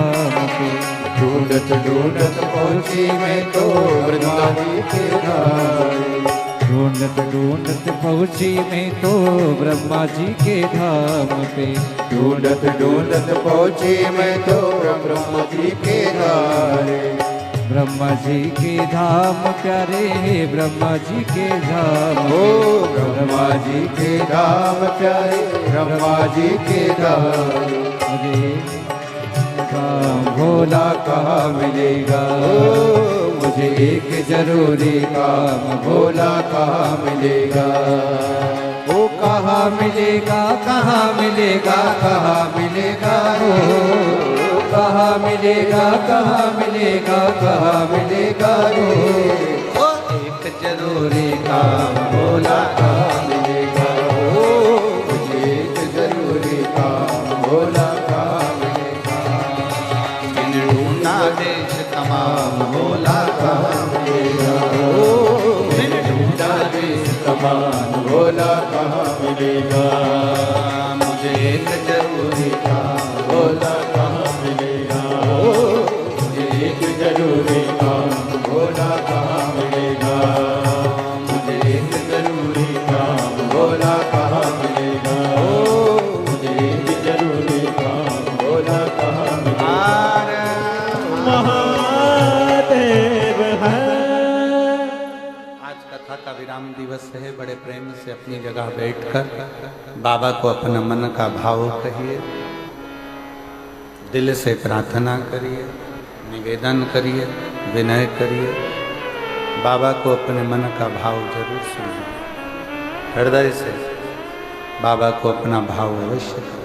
S3: धाम पे। ढूंढत ढूंढत पहुँची मैं तो ब्रह्मा जी के धाम। ढूंढत ढूंढत पहुँची मैं तो ब्रह्मा जी के धाम पे।
S4: ढूंढत ढूंढत पहुँची मैं तो ब्रह्मा जी के धाम।
S3: ब्रह्मा जी के धाम प्यारे ब्रह्मा जी के धाम।
S4: ओ ब्रह्मा जी के धाम प्यारे ब्रह्मा जी के धाम।
S3: मुझे काम भोला कहाँ मिलेगा।
S4: मुझे एक जरूरी काम भोला कहाँ मिलेगा।
S3: वो कहाँ मिलेगा कहाँ मिलेगा कहाँ मिलेगा। ओ कहाँ मिलेगा कहाँ मिलेगा कहाँ मिलेगा।
S2: ओ एक जरूरी काम भोला
S4: कहाँ मिलेगा। ओ मुझे एक जरूरी काम भोला कहाँ मिलेगा।
S2: बिन ढूंढा देश तमाम भोला
S4: कहाँ मिलेगा। ओ बिन ढूंढा देश तमाम भोला कहाँ मिलेगा।
S2: मुझे एक जरूरी
S4: काम भोला कहाँ मिलेगा। ओ मुझे एक जरूरी काम भोला कहाँ मिलेगा। मुझे एक जरूरी काम भोला कहाँ मिलेगा। ओ मुझे एक जरूरी काम भोला कहाँ मिलेगा। महादेव है।
S2: आज कथा का विराम दिवस है। बड़े प्रेम से अपनी जगह बैठकर बाबा को अपना मन का भाव कहिए, दिल से प्रार्थना करिए, निवेदन करिए, विनय करिए। बाबा को अपने मन का भाव जरूर सुनिए, हृदय से बाबा को अपना भाव अवश्य करिए।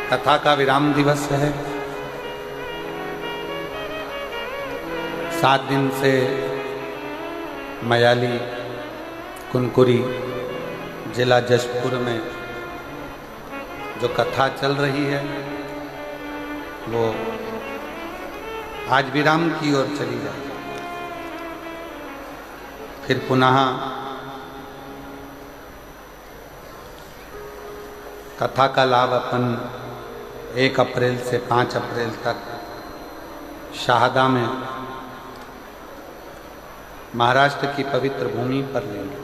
S2: कथा का विराम दिवस है। 7 दिन से मयाली कुनकुरी जिला जशपुर में जो कथा चल रही है वो आज विराम की ओर चली जाए। फिर पुनः कथा का लाभ अपन 1 अप्रैल से 5 अप्रैल तक शाहदा में महाराष्ट्र की पवित्र भूमि पर लेंगे।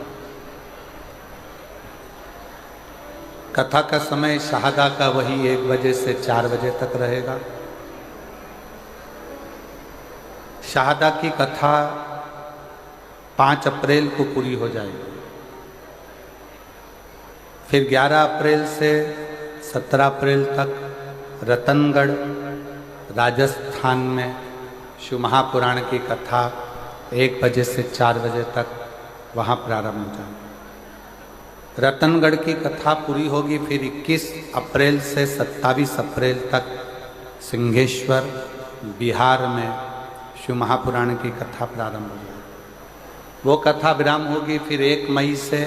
S2: कथा का समय शाहदा का वही 1 बजे से 4 बजे तक रहेगा। शाहदा की कथा 5 अप्रैल को पूरी हो जाएगी। फिर 11 अप्रैल से 17 अप्रैल तक रतनगढ़ राजस्थान में शिव महापुराण की कथा 1 बजे से 4 बजे तक वहाँ प्रारंभ हो जाएगी। रतनगढ़ की कथा पूरी होगी। फिर 21 अप्रैल से 27 अप्रैल तक सिंहेश्वर बिहार में शिव महापुराण की कथा प्रारंभ हो जाएगी। वो कथा विराम होगी। फिर 1 मई से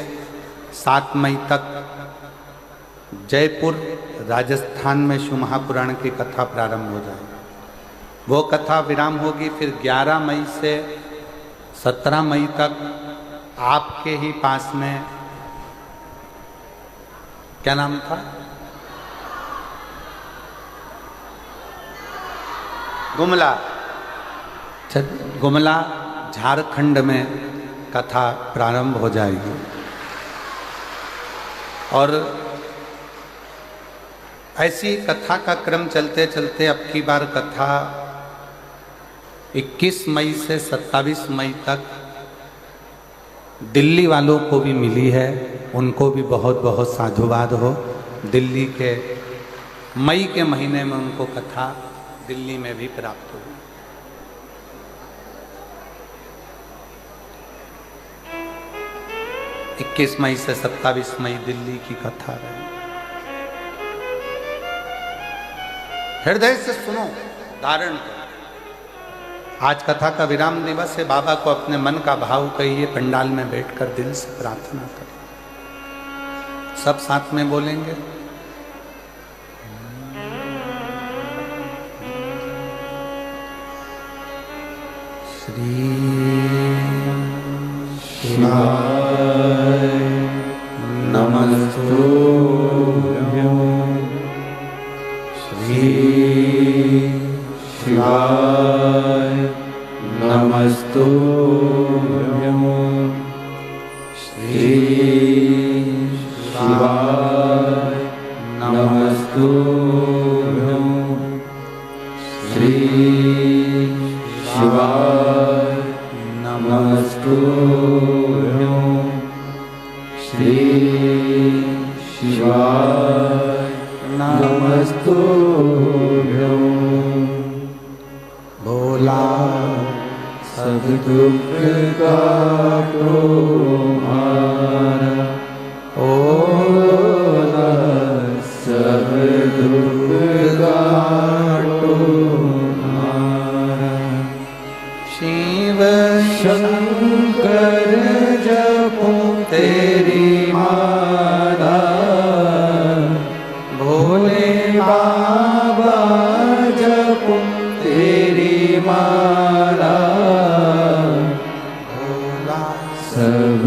S2: 7 मई तक जयपुर राजस्थान में शिव महापुराण की कथा प्रारंभ हो जाएगी। वो कथा विराम होगी। फिर 11 मई से 17 मई तक आपके ही पास में, क्या नाम था, गुमला, गुमला झारखंड में कथा प्रारंभ हो जाएगी। और ऐसी कथा का क्रम चलते चलते अब की बार कथा 21 मई से 27 मई तक दिल्ली वालों को भी मिली है। उनको भी बहुत बहुत साधुवाद हो। दिल्ली के मई के महीने में उनको कथा दिल्ली में भी प्राप्त हुई। इक्कीस मई से 27 मई दिल्ली की कथा रही। हृदय से सुनो, धारण करो। आज कथा का विराम दिवस है। बाबा को अपने मन का भाव कहिए, पंडाल में बैठकर दिल से प्रार्थना करें। सब साथ में बोलेंगे। श्री शिवाय नमस्तुभ्यं
S3: श्री शिवाय नमस्तुभ्यं। श्री शिवाय नमस्तुभ्यं। श्री शिवाय नमस्तुभ्यं। श्री शिवाय नमस्तुभ्यं। भोला सब दुख काटो मारा, भोला सब दुख काटो मारा। शिव शंकर जपो तेरी माला, भोले बाबा जपो तेरी माला। भोला सब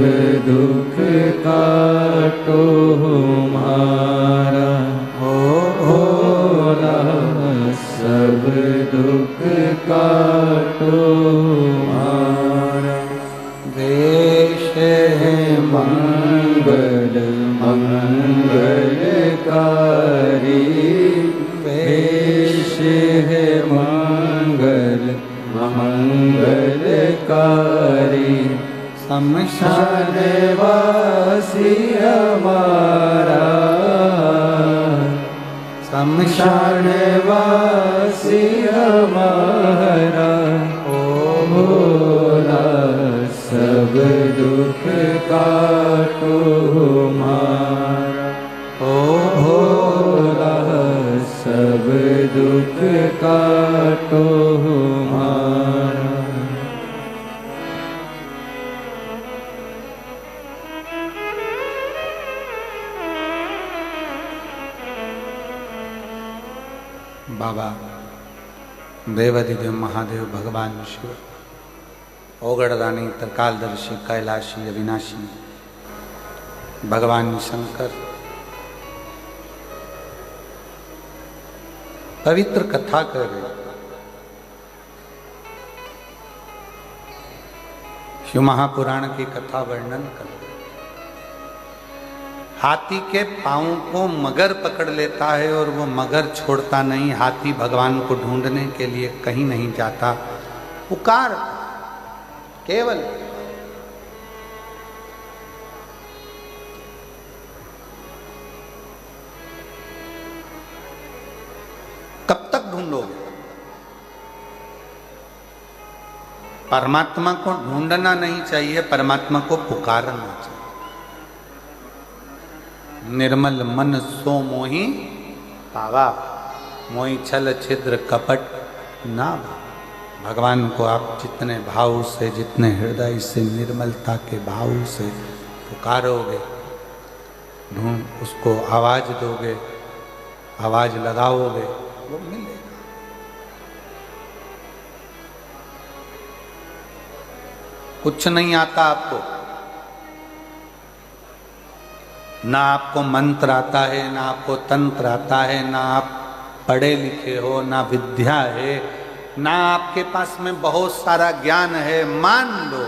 S3: दुख काटो मारा, भोला सब दुख काटो मारा। देश है मंगल मंगलकारी, देश है मंगल मंगलकारी। शमशान वासी हमारा, शमशान वासी हमारा। ओ भोला सब दुख काटो मारा, ओ भोला सब दुख काटो मारा।
S2: बाबा देवाधिदेव महादेव भगवान शिव, ओगड़दानी त्रिकालदर्शी कैलाशी अविनाशी भगवान शंकर पवित्र कथा कर रहे। शिव महापुराण की कथा वर्णन कर रहे। हाथी के पांव को मगर पकड़ लेता है और वो मगर छोड़ता नहीं। हाथी भगवान को ढूंढने के लिए कहीं नहीं जाता, पुकार केवल कब तक ढूंढोगे? परमात्मा को ढूंढना नहीं चाहिए, परमात्मा को पुकारना चाहिए। निर्मल मन सो मोहि पावा, मोहि छल छिद्र कपट ना। भगवान को आप जितने भाव से, जितने हृदय से, निर्मलता के भाव से पुकारोगे, ढूंढ उसको आवाज दोगे, आवाज लगाओगे, वो मिलेगा। कुछ नहीं आता आपको, ना आपको मंत्र आता है, ना आपको तंत्र आता है, ना आप पढ़े लिखे हो, ना विद्या है, ना आपके पास में बहुत सारा ज्ञान है। मान लो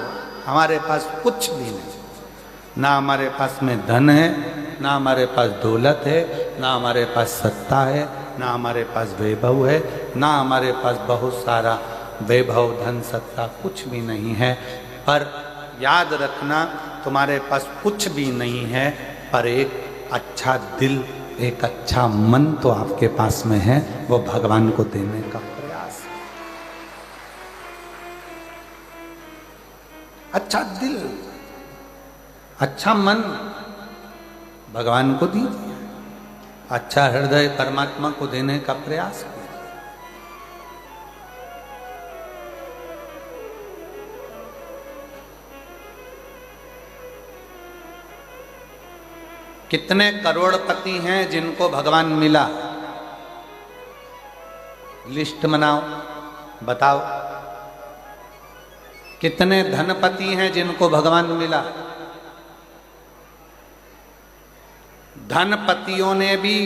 S2: हमारे पास कुछ भी नहीं, ना हमारे पास में धन है, ना हमारे पास दौलत है, ना हमारे पास सत्ता है, ना हमारे पास वैभव है, ना हमारे पास बहुत सारा वैभव धन सत्ता कुछ भी नहीं है। पर याद रखना, तुम्हारे पास कुछ भी नहीं है, पर एक अच्छा दिल, एक अच्छा मन तो आपके पास में है, वो भगवान को देने का प्रयास। अच्छा दिल, अच्छा मन भगवान को दीजिए, अच्छा हृदय परमात्मा को देने का प्रयास कीजिए। कितने करोड़पति हैं जिनको भगवान मिला? लिस्ट बनाओ, बताओ। कितने धनपति हैं जिनको भगवान मिला? धनपतियों ने भी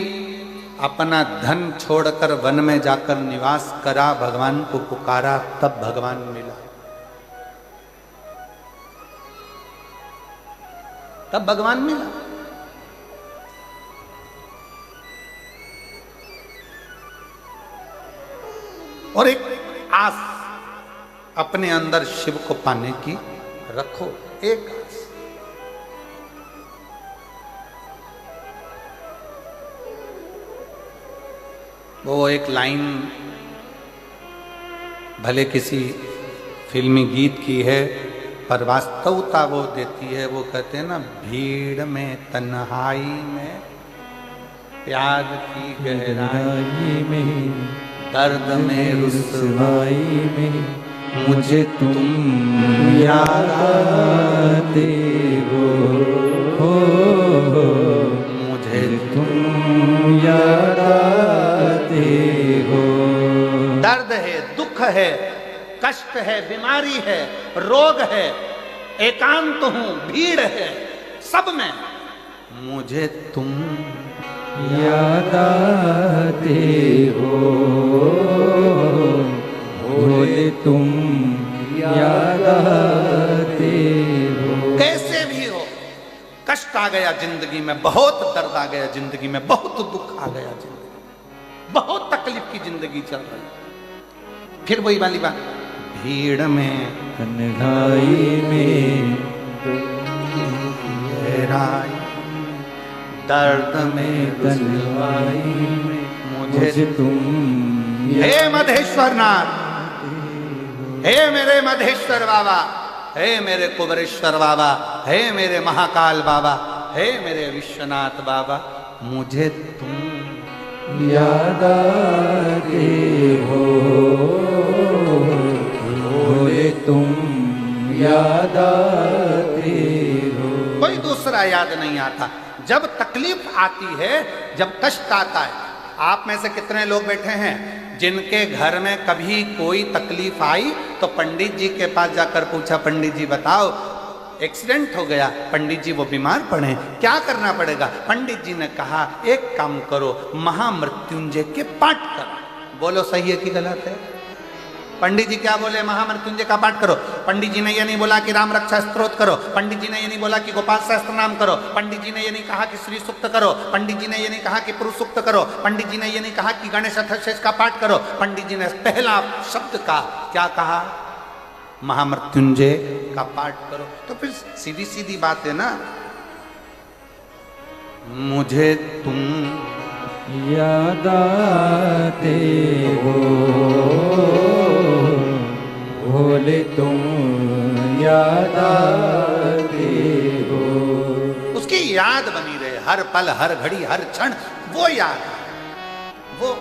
S2: अपना धन छोड़कर वन में जाकर निवास करा, भगवान को पुकारा, तब भगवान मिला। तब भगवान मिला। और एक आस अपने अंदर शिव को पाने की रखो, एक आस। वो एक लाइन भले किसी फिल्मी गीत की है, पर वास्तवता वो देती है। वो कहते हैं ना, भीड़ में तन्हाई में प्यार की गहराई में, दर्द में रुसवाई में मुझे तुम याद आते हो, मुझे तुम याद आते हो। दर्द है, दुख है, कष्ट है, बीमारी है, रोग है, एकांत हूं, भीड़ है, सब में मुझे तुम याद आते हो, भोले तुम याद आते हो। कैसे भी हो, कष्ट आ गया जिंदगी में, बहुत दर्द आ गया जिंदगी में, बहुत दुख आ गया जिंदगी में, बहुत तकलीफ की जिंदगी चल रही, फिर वही वाली बात, भीड़ में तन्हाई में गहराई, दर्द में तन्हाई में मुझे तुम। हे मधेश्वर नाथ, हे मेरे मधेश्वर बाबा, हे मेरे कुबरेश्वर बाबा, हे मेरे महाकाल बाबा, हे मेरे विश्वनाथ बाबा, मुझे तुम याद आते हो, भोले तुम याद आते हो। कोई दूसरा याद नहीं आता। जब तकलीफ आती है, जब कष्ट आता है, आप में से कितने लोग बैठे हैं जिनके घर में कभी कोई तकलीफ आई तो पंडित जी के पास जाकर पूछा, पंडित जी बताओ एक्सीडेंट हो गया, पंडित जी वो बीमार पड़े, क्या करना पड़ेगा? पंडित जी ने कहा एक काम करो, महामृत्युंजय के पाठ करो। बोलो सही है कि गलत है? पंडित जी क्या बोले? महामृत्युंजय का पाठ करो। पंडित जी ने ये नहीं बोला कि राम रक्षा स्तोत्र करो, पंडित जी ने ये नहीं बोला कि गोपाल सहस्त्र नाम करो, पंडित जी ने ये नहीं कहा कि श्री सूक्त करो, पंडित जी ने ये नहीं कहा कि पुरुष सूक्त करो, पंडित जी ने ये नहीं कहा कि गणेश अथर्वशीष का पाठ करो। पंडित जी ने पहला शब्द का क्या कहा? महामृत्युंजय का पाठ करो। तो फिर सीधी सीधी बात है ना, मुझे तुम याद आते हो, भोले तुम याद आते हो। उसकी याद बनी रहे हर पल, हर घड़ी, हर क्षण, वो याद, वो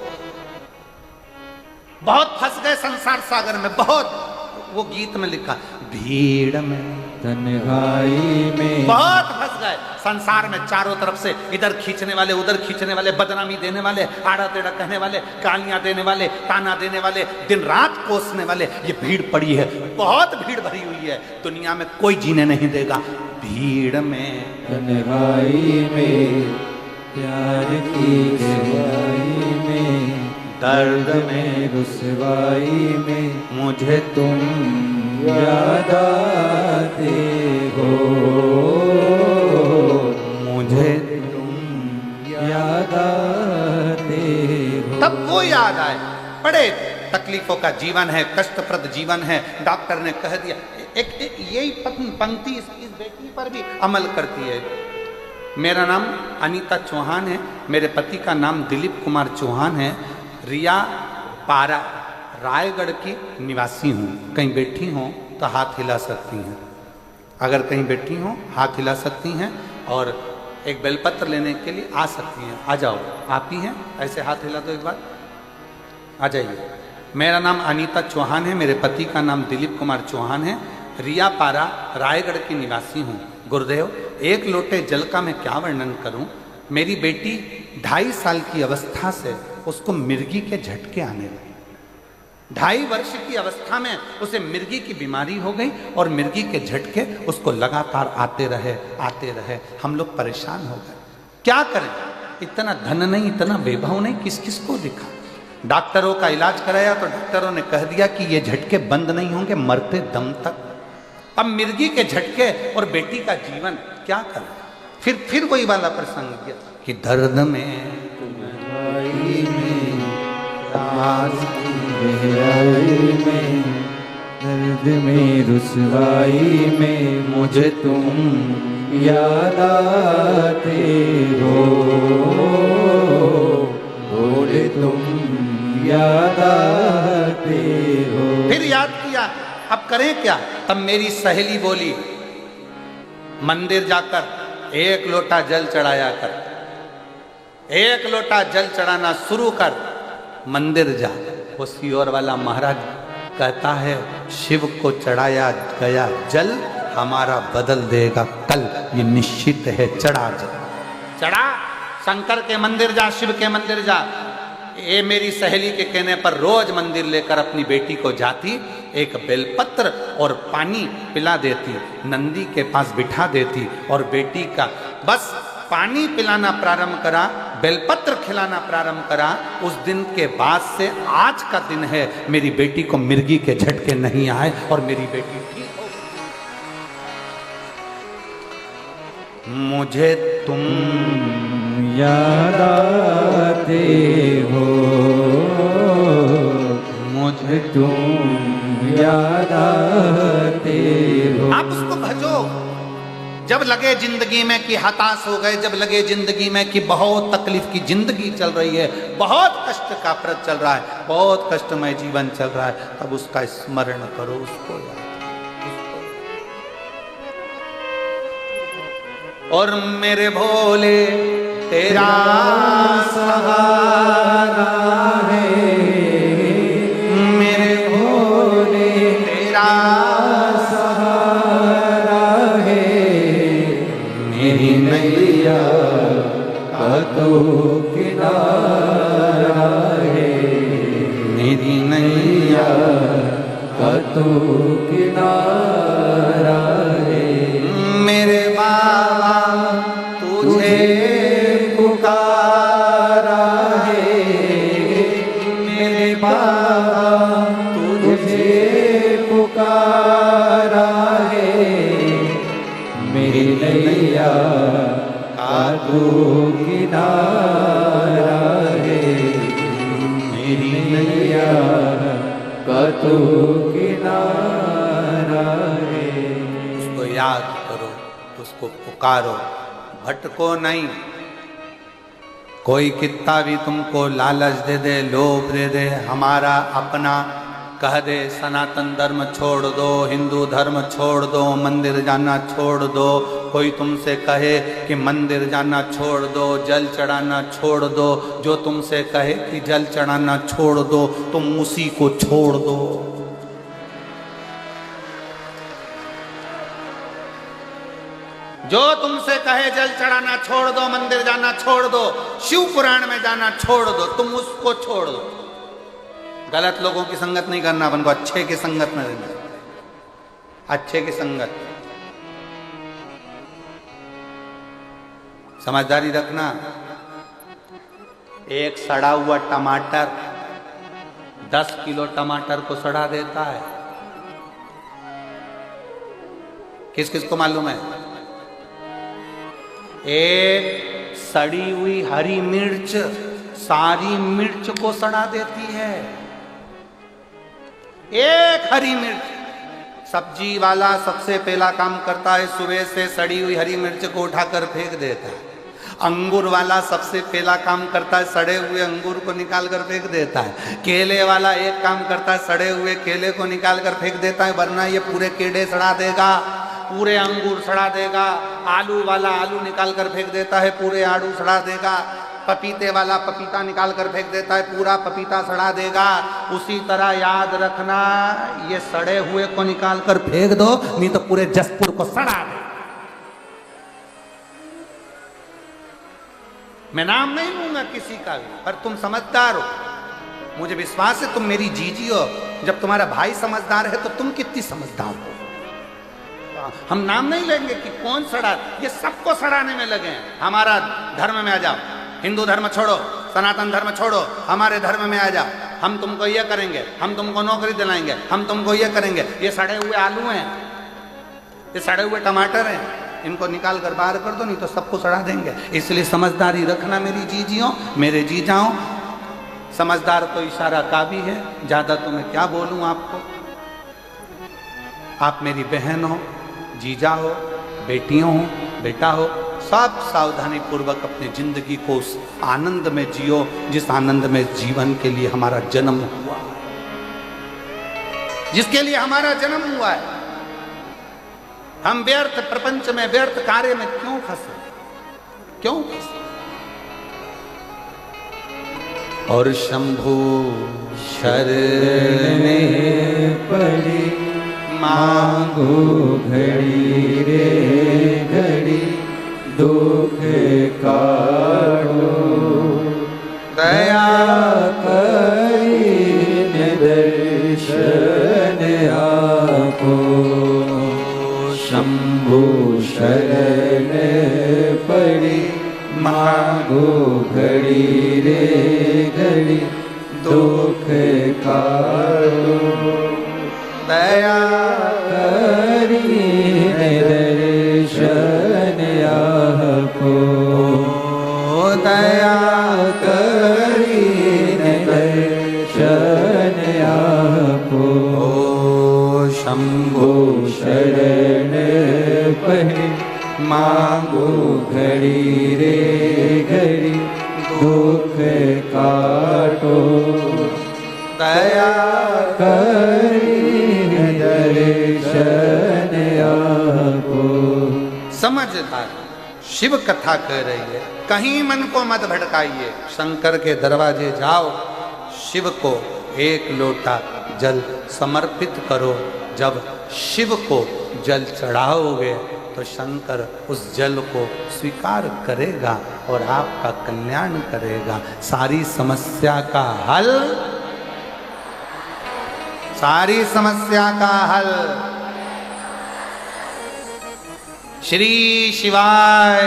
S2: बहुत फंस गए संसार सागर में, बहुत। वो गीत में लिखा, भीड़ में तन्हाई में बहुत फंस गए संसार में, चारों तरफ से इधर खींचने वाले, उधर खींचने वाले, बदनामी देने वाले, आड़ा टेढ़ा कहने वाले, गालियां देने वाले, ताना देने वाले, दिन रात कोसने वाले, ये भीड़ पड़ी है, बहुत भीड़ भरी हुई है, दुनिया में कोई जीने नहीं देगा। भीड़ में तन्हाई में प्यार की गहराई में, दर्द में रुसवाई में मुझे तुम याद आते हो, मुझे तुम याद आते हो। तब वो याद आए। बड़े तकलीफों का जीवन है, कष्टप्रद जीवन है। डॉक्टर ने कह दिया, एक यही पंक्ति इस बेटी पर भी अमल करती है। मेरा नाम अनीता चौहान है, मेरे पति का नाम दिलीप कुमार चौहान है, रिया पारा रायगढ़ की निवासी हूँ। कहीं बैठी हों तो हाथ हिला सकती हैं, अगर कहीं बैठी हों हाथ हिला सकती हैं, और एक बेलपत्र लेने के लिए आ सकती हैं। आ जाओ, आप ही हैं, ऐसे हाथ हिला दो एक बार, आ जाइए। मेरा नाम अनीता चौहान है, मेरे पति का नाम दिलीप कुमार चौहान है, रिया पारा रायगढ़ की निवासी हूँ। गुरुदेव, एक लोटे जल का मैं क्या वर्णन करूँ। मेरी बेटी 2.5 साल की अवस्था से उसको मिर्गी के झटके आने लगे। 2.5 वर्ष की अवस्था में उसे मिर्गी की बीमारी हो गई और मिर्गी के झटके उसको लगातार आते रहे। हम लोग परेशान हो गए, क्या करें। इतना धन नहीं, इतना वैभव नहीं, किस किस को दिखा। डॉक्टरों का इलाज कराया तो डॉक्टरों ने कह दिया कि ये झटके बंद नहीं होंगे मरते दम तक। अब मिर्गी के झटके और बेटी का जीवन क्या कर। फिर वही वाला प्रसंग किया कि दर्द में
S3: दर्द में रुसवाई में मुझे तुम याद आते हो, बोले तुम याद आते हो।
S2: फिर याद किया, अब करें क्या। तब मेरी सहेली बोली, मंदिर जाकर 1 लोटा जल चढ़ाया कर, 1 लोटा जल चढ़ाना शुरू कर, मंदिर जा। वो सियोर वाला महाराज कहता है, शिव को चढ़ाया गया जल हमारा बदल देगा कल, ये निश्चित है। चढ़ा जल, चढ़ा, शंकर के मंदिर जा, शिव के मंदिर जा। ये मेरी सहेली के कहने पर रोज मंदिर लेकर अपनी बेटी को जाती, एक बेलपत्र और पानी पिला देती, नंदी के पास बिठा देती और बेटी का बस पानी पिलाना प्रारंभ करा, बेलपत्र खिलाना प्रारंभ करा। उस दिन के बाद से आज का दिन है, मेरी बेटी को मिर्गी के झटके नहीं आए और मेरी बेटी ठीक हो गई। मुझे तुम
S3: याद आते हो, मुझे तुम याद आते हो।
S2: आप उसको भजो। जब लगे जिंदगी में कि हताश हो गए, जब लगे जिंदगी में कि बहुत तकलीफ की जिंदगी चल रही है, बहुत कष्ट का प्रद चल रहा है, बहुत कष्टमय जीवन चल रहा है, तब उसका स्मरण करो, उसको याद। और मेरे भोले तेरा
S3: सहारा है,
S2: मेरे भोले तेरा
S3: सहारा है, मेरी नैया का तो किनारा है,
S2: मेरी नैया
S3: का तो किनारा है।
S2: मेरे बाबा तुझे
S3: पुकारा है, मेरे बाबा तुझे पुकारा है, मेरी नैया का तो किनारा है, मेरी नैया का तो किनारा है।
S2: उसको याद करो, उसको पुकारो, भटको नहीं। कोई कितना भी तुमको लालच दे दे, लोभ दे दे, हमारा अपना कह दे, सनातन धर्म छोड़ दो, हिंदू धर्म छोड़ दो, मंदिर जाना छोड़ दो, कोई तुमसे कहे कि मंदिर जाना छोड़ दो, जल चढ़ाना छोड़ दो, जो तुमसे कहे कि जल चढ़ाना छोड़ दो, तुम उसी को छोड़ दो। जो तुमसे कहे जल चढ़ाना छोड़ दो, मंदिर जाना छोड़ दो, शिव पुराण में जाना छोड़ दो, तुम उसको छोड़ दो। गलत लोगों की संगत नहीं करना, अपन को अच्छे की संगत में रहना, अच्छे की संगत। समझदारी रखना। एक सड़ा हुआ टमाटर 10 किलो टमाटर को सड़ा देता है। किस किस को मालूम है? एक सड़ी हुई हरी मिर्च सारी मिर्च को सड़ा देती है। एक हरी मिर्च। सब्जी वाला सबसे पहला काम करता है, सुबह से सड़ी हुई हरी मिर्च को उठाकर फेंक देता है। अंगूर वाला सबसे पहला काम करता है, सड़े हुए अंगूर को निकाल कर फेंक देता है। केले वाला एक काम करता है, सड़े हुए केले को निकाल कर फेंक देता है, वरना ये पूरे केले सड़ा देगा, पूरे अंगूर सड़ा देगा। आलू वाला आलू निकाल कर फेंक देता है, पूरे आलू सड़ा देगा। पपीते वाला पपीता निकाल कर फेंक देता है, पूरा पपीता सड़ा देगा। उसी तरह याद रखना, ये सड़े हुए को निकाल कर फेंक दो, नहीं तो पूरे जसपुर को सड़ा दे। मैं नाम नहीं लूंगा किसी का भी, पर तुम समझदार हो, मुझे विश्वास है तुम मेरी जीजी हो। जब तुम्हारा भाई समझदार है तो तुम कितनी समझदार हो। हम नाम नहीं लेंगे कि कौन सड़ा, ये सबको सड़ाने में लगे हैं। हमारा धर्म में आ जाओ, हिंदू धर्म छोड़ो, सनातन धर्म छोड़ो, हमारे धर्म में आ जा, हम तुमको ये करेंगे, हम तुमको नौकरी दिलाएंगे, हम तुमको ये करेंगे। ये सड़े हुए आलू हैं, ये सड़े हुए टमाटर हैं, इनको निकाल कर बाहर कर दो, नहीं तो सबको सड़ा देंगे। इसलिए समझदारी रखना मेरी जीजियों, मेरे जीजाओं। समझदार तो इशारा काफी है, ज्यादा तो मैं क्या बोलूं आपको। आप मेरी बहन हो, जीजा हो, बेटियों हो, बेटा हो, सब सावधानी पूर्वक अपनी जिंदगी को उस आनंद में जियो जिस आनंद में जीवन के लिए हमारा जन्म हुआ, जिसके लिए हमारा जन्म हुआ है। हम व्यर्थ प्रपंच में, व्यर्थ कार्य में क्यों फंसे, क्यों फंसे? और शंभु शरण पड़ी
S3: मांगो घड़ी रे घड़ी दुख काटो,
S2: दया
S3: करी दर्शन आपो। शंभु शरण पड़ी मांगो घड़ी रे घड़ी दुख काटो,
S2: दया
S3: करी दर्शन आपो।
S2: दया
S3: करी दर्शन आपो।
S2: शंभु
S3: शरण पड़ी मांगो घड़ी रे घड़ी दुख काटो,
S2: दया
S3: करी दर्शन आपो।
S2: समझदार शिव कथा कह रही है, कहीं मन को मत भटकाइए, शंकर के दरवाजे जाओ, शिव को एक लोटा जल समर्पित करो। जब शिव को जल चढ़ाओगे तो शंकर उस जल को स्वीकार करेगा और आपका कल्याण करेगा। सारी समस्या का हल, सारी समस्या का हल श्री शिवाय।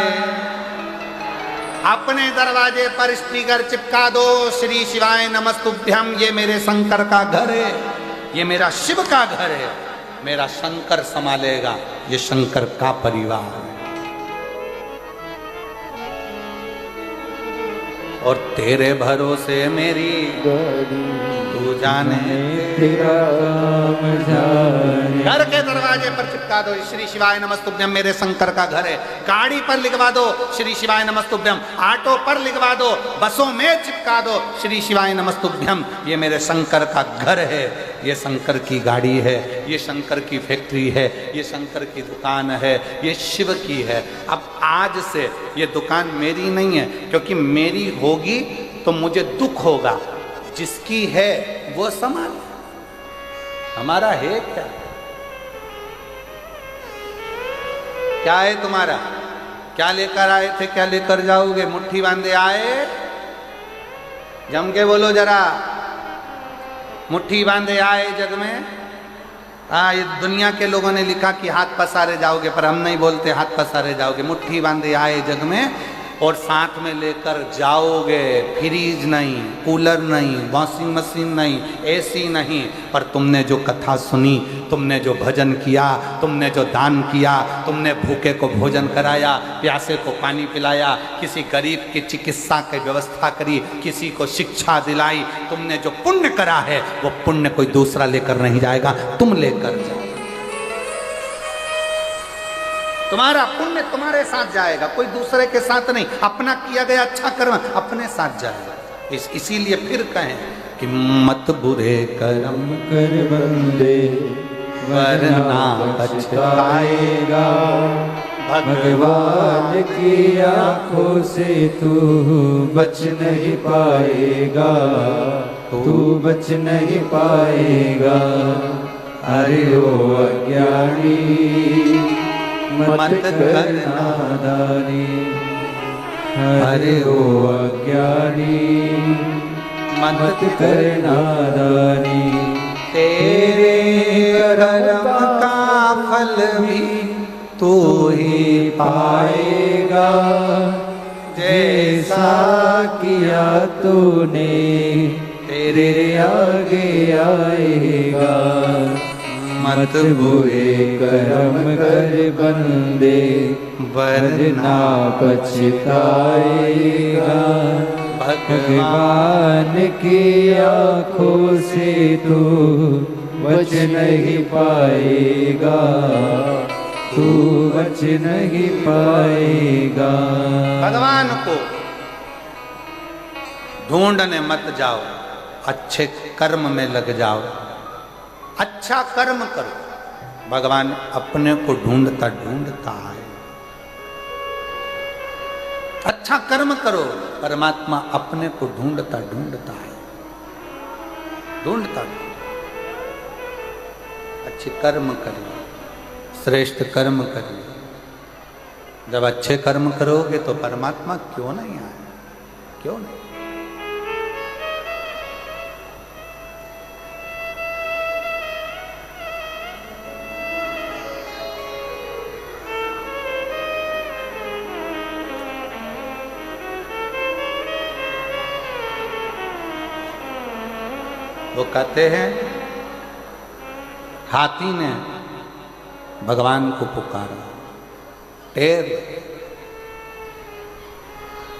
S2: अपने दरवाजे पर स्पीकर चिपका दो, श्री शिवाय नमस्तुभ्यम। ये मेरे शंकर का घर है, ये मेरा शिव का घर है, मेरा शंकर संभालेगा, ये शंकर का परिवार है। और तेरे भरोसे मेरी तू जाने
S3: तेरा काम जाने।
S2: घर के दरवाजे पर चिपका दो, श्री शिवाय नमस्तुभ्यम, मेरे शंकर का घर है। गाड़ी पर लिखवा दो, श्री शिवाय नमस्तुभ्यम। ऑटो पर लिखवा दो, बसों में चिपका दो, श्री शिवाय नमस्तुभ्यम। ये मेरे शंकर का घर है, ये शंकर की गाड़ी है, ये शंकर की फैक्ट्री है, ये शंकर की दुकान है, ये शिव की है। अब आज से ये दुकान मेरी नहीं है, क्योंकि मेरी होगी तो मुझे दुख होगा, जिसकी है वो संभाल। हमारा है क्या? क्या है तुम्हारा? क्या लेकर आए थे, क्या लेकर जाओगे? मुट्ठी बांधे आए? जम के बोलो जरा, मुट्ठी बांधे आए जग में? ये दुनिया के लोगों ने लिखा कि हाथ पसारे जाओगे, पर हम नहीं बोलते हाथ पसारे जाओगे। मुट्ठी बांधे आए जग में, और साथ में लेकर जाओगे। फ्रीज नहीं, कूलर नहीं, वॉशिंग मशीन नहीं, एसी नहीं, पर तुमने जो कथा सुनी, तुमने जो भजन किया, तुमने जो दान किया, तुमने भूखे को भोजन कराया, प्यासे को पानी पिलाया, किसी गरीब की चिकित्सा की व्यवस्था करी, किसी को शिक्षा दिलाई, तुमने जो पुण्य करा है वो पुण्य कोई दूसरा लेकर नहीं जाएगा, तुम लेकर जाओ। तुम्हारा पुण्य तुम्हारे साथ जाएगा, कोई दूसरे के साथ नहीं। अपना किया गया अच्छा कर्म अपने साथ जाएगा। इसीलिए फिर कहें कि मत बुरे कर्म
S3: कर बंदे
S2: वरना पछताएगा।
S3: भगवान की आंखों से तू बच नहीं पाएगा, तू बच नहीं पाएगा। अरे ओ अज्ञानी मत कर नादानी, अरे ओ अज्ञानी मत कर नादानी।
S2: तेरे कर्म का फल भी तू ही
S3: पाएगा, जैसा किया तूने तेरे आगे आएगा। मत बुरे कर्म कर बंदे वरना पछताएगा। भगवान की आँखों से तू बच नहीं पाएगा, तू बच नहीं पाएगा।
S2: भगवान को ढूंढने मत जाओ, अच्छे कर्म में लग जाओ, अच्छा कर्म करो। भगवान अपने को ढूंढता ढूंढता है। अच्छा कर्म करो, परमात्मा अपने को ढूंढता ढूंढता है, ढूंढता। अच्छे कर्म करिए, श्रेष्ठ कर्म करिए। जब अच्छे कर्म करोगे तो परमात्मा क्यों नहीं आए, क्यों नहीं। वो कहते हैं हाथी ने भगवान को पुकारा, टेर।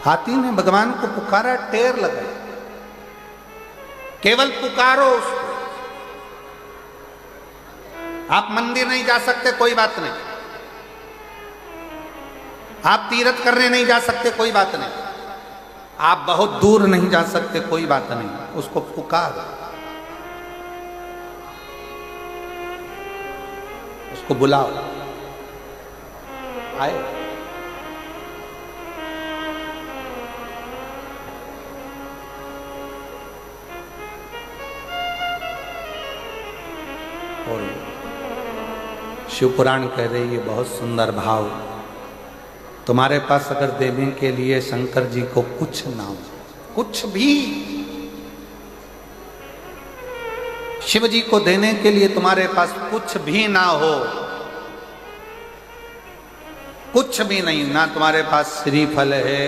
S2: हाथी ने भगवान को पुकारा, टेर लगाई। केवल पुकारो उसको। आप मंदिर नहीं जा सकते, कोई बात नहीं। आप तीर्थ करने नहीं जा सकते, कोई बात नहीं। आप बहुत दूर नहीं जा सकते, कोई बात नहीं। उसको पुकारो, उसको बुलाओ, आए। और शिव पुराण कह रही है बहुत सुंदर भाव, तुम्हारे पास अगर देने के लिए शंकर जी को कुछ ना हो, कुछ भी, शिव जी को देने के लिए तुम्हारे पास कुछ भी ना हो, कुछ भी नहीं, ना तुम्हारे पास श्रीफल है,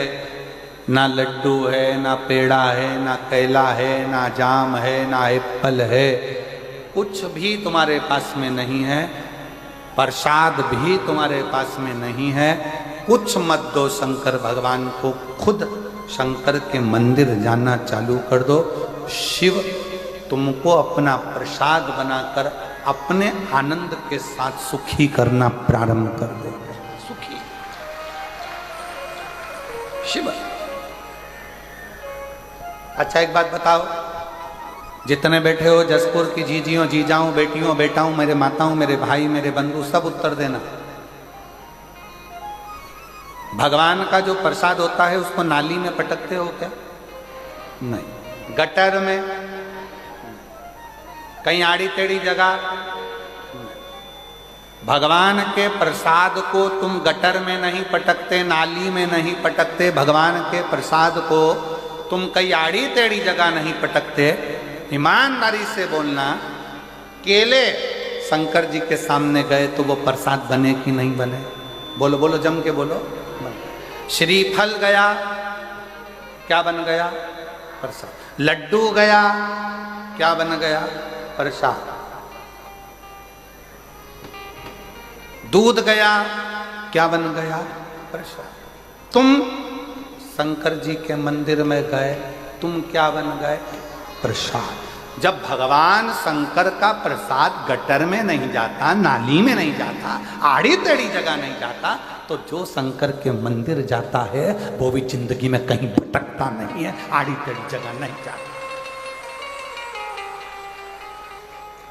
S2: ना लड्डू है, ना पेड़ा है, ना केला है, ना जाम है, ना एप्पल है, कुछ भी तुम्हारे पास में नहीं है, प्रसाद भी तुम्हारे पास में नहीं है, कुछ मत दो शंकर भगवान को, खुद शंकर के मंदिर जाना चालू कर दो। शिव तुमको अपना प्रसाद बनाकर अपने आनंद के साथ सुखी करना प्रारंभ कर दे। सुखी शिव। अच्छा एक बात बताओ, जितने बैठे हो जसपुर की जीजियों, जीजाओं, बेटियों, बेटाओं, मेरे माताओं, मेरे भाई, मेरे बंधु, सब उत्तर देना। भगवान का जो प्रसाद होता है उसको नाली में पटकते हो क्या? नहीं। गटर में, कहीं आड़ी टेढ़ी जगह। भगवान के प्रसाद को तुम गटर में नहीं पटकते, नाली में नहीं पटकते, भगवान के प्रसाद को तुम कहीं आड़ी टेढ़ी जगह नहीं पटकते। ईमानदारी से बोलना, केले शंकर जी के सामने गए तो वो प्रसाद बने कि नहीं बने? बोलो बोलो, जम के बोलो। श्रीफल गया, क्या बन गया? प्रसाद। लड्डू गया, क्या बन गया? प्रसाद। दूध गया, क्या बन गया? प्रसाद। तुम शंकर जी के मंदिर में गए, तुम क्या बन गए? प्रसाद। जब भगवान शंकर का प्रसाद गटर में नहीं जाता, नाली में नहीं जाता, आड़ी टेढ़ी जगह नहीं जाता, तो जो शंकर के मंदिर जाता है वो भी जिंदगी में कहीं भटकता नहीं है, आड़ी टेढ़ी जगह नहीं जाता।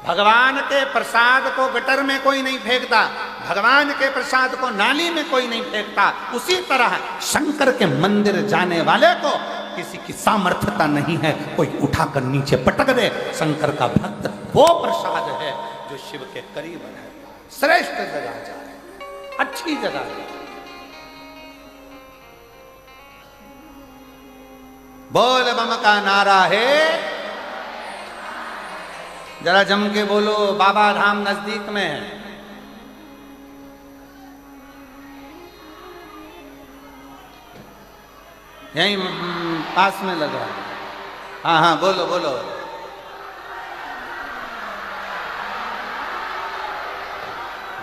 S2: भगवान के प्रसाद को गटर में कोई नहीं फेंकता, भगवान के प्रसाद को नाली में कोई नहीं फेंकता। उसी तरह शंकर के मंदिर जाने वाले को किसी की सामर्थ्यता नहीं है कोई उठाकर नीचे पटक दे। शंकर का भक्त वो प्रसाद है जो शिव के करीब है। श्रेष्ठ जगह जाए, अच्छी जगह जाए। बोल बम का नारा है, जरा जम के बोलो। बाबा धाम नजदीक में है। यहीं पास में लगा। हाँ हाँ बोलो बोलो।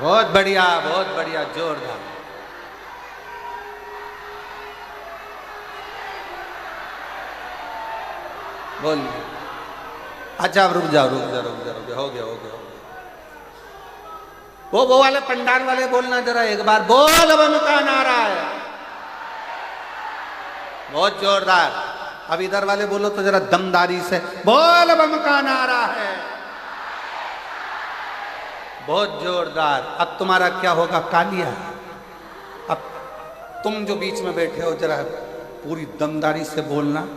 S2: बहुत बढ़िया जोरदार। बोलिए। अच्छा अब रुक जाओ हो गया। वो वाले पंडाल वाले बोलना जरा एक बार, बोल बम का नारा है। बहुत जोरदार। अब इधर वाले बोलो तो जरा दमदारी से, बोल बम का नारा है। बहुत जोरदार। अब तुम्हारा क्या होगा कालिया। अब तुम जो बीच में बैठे हो जरा पूरी दमदारी से बोलना,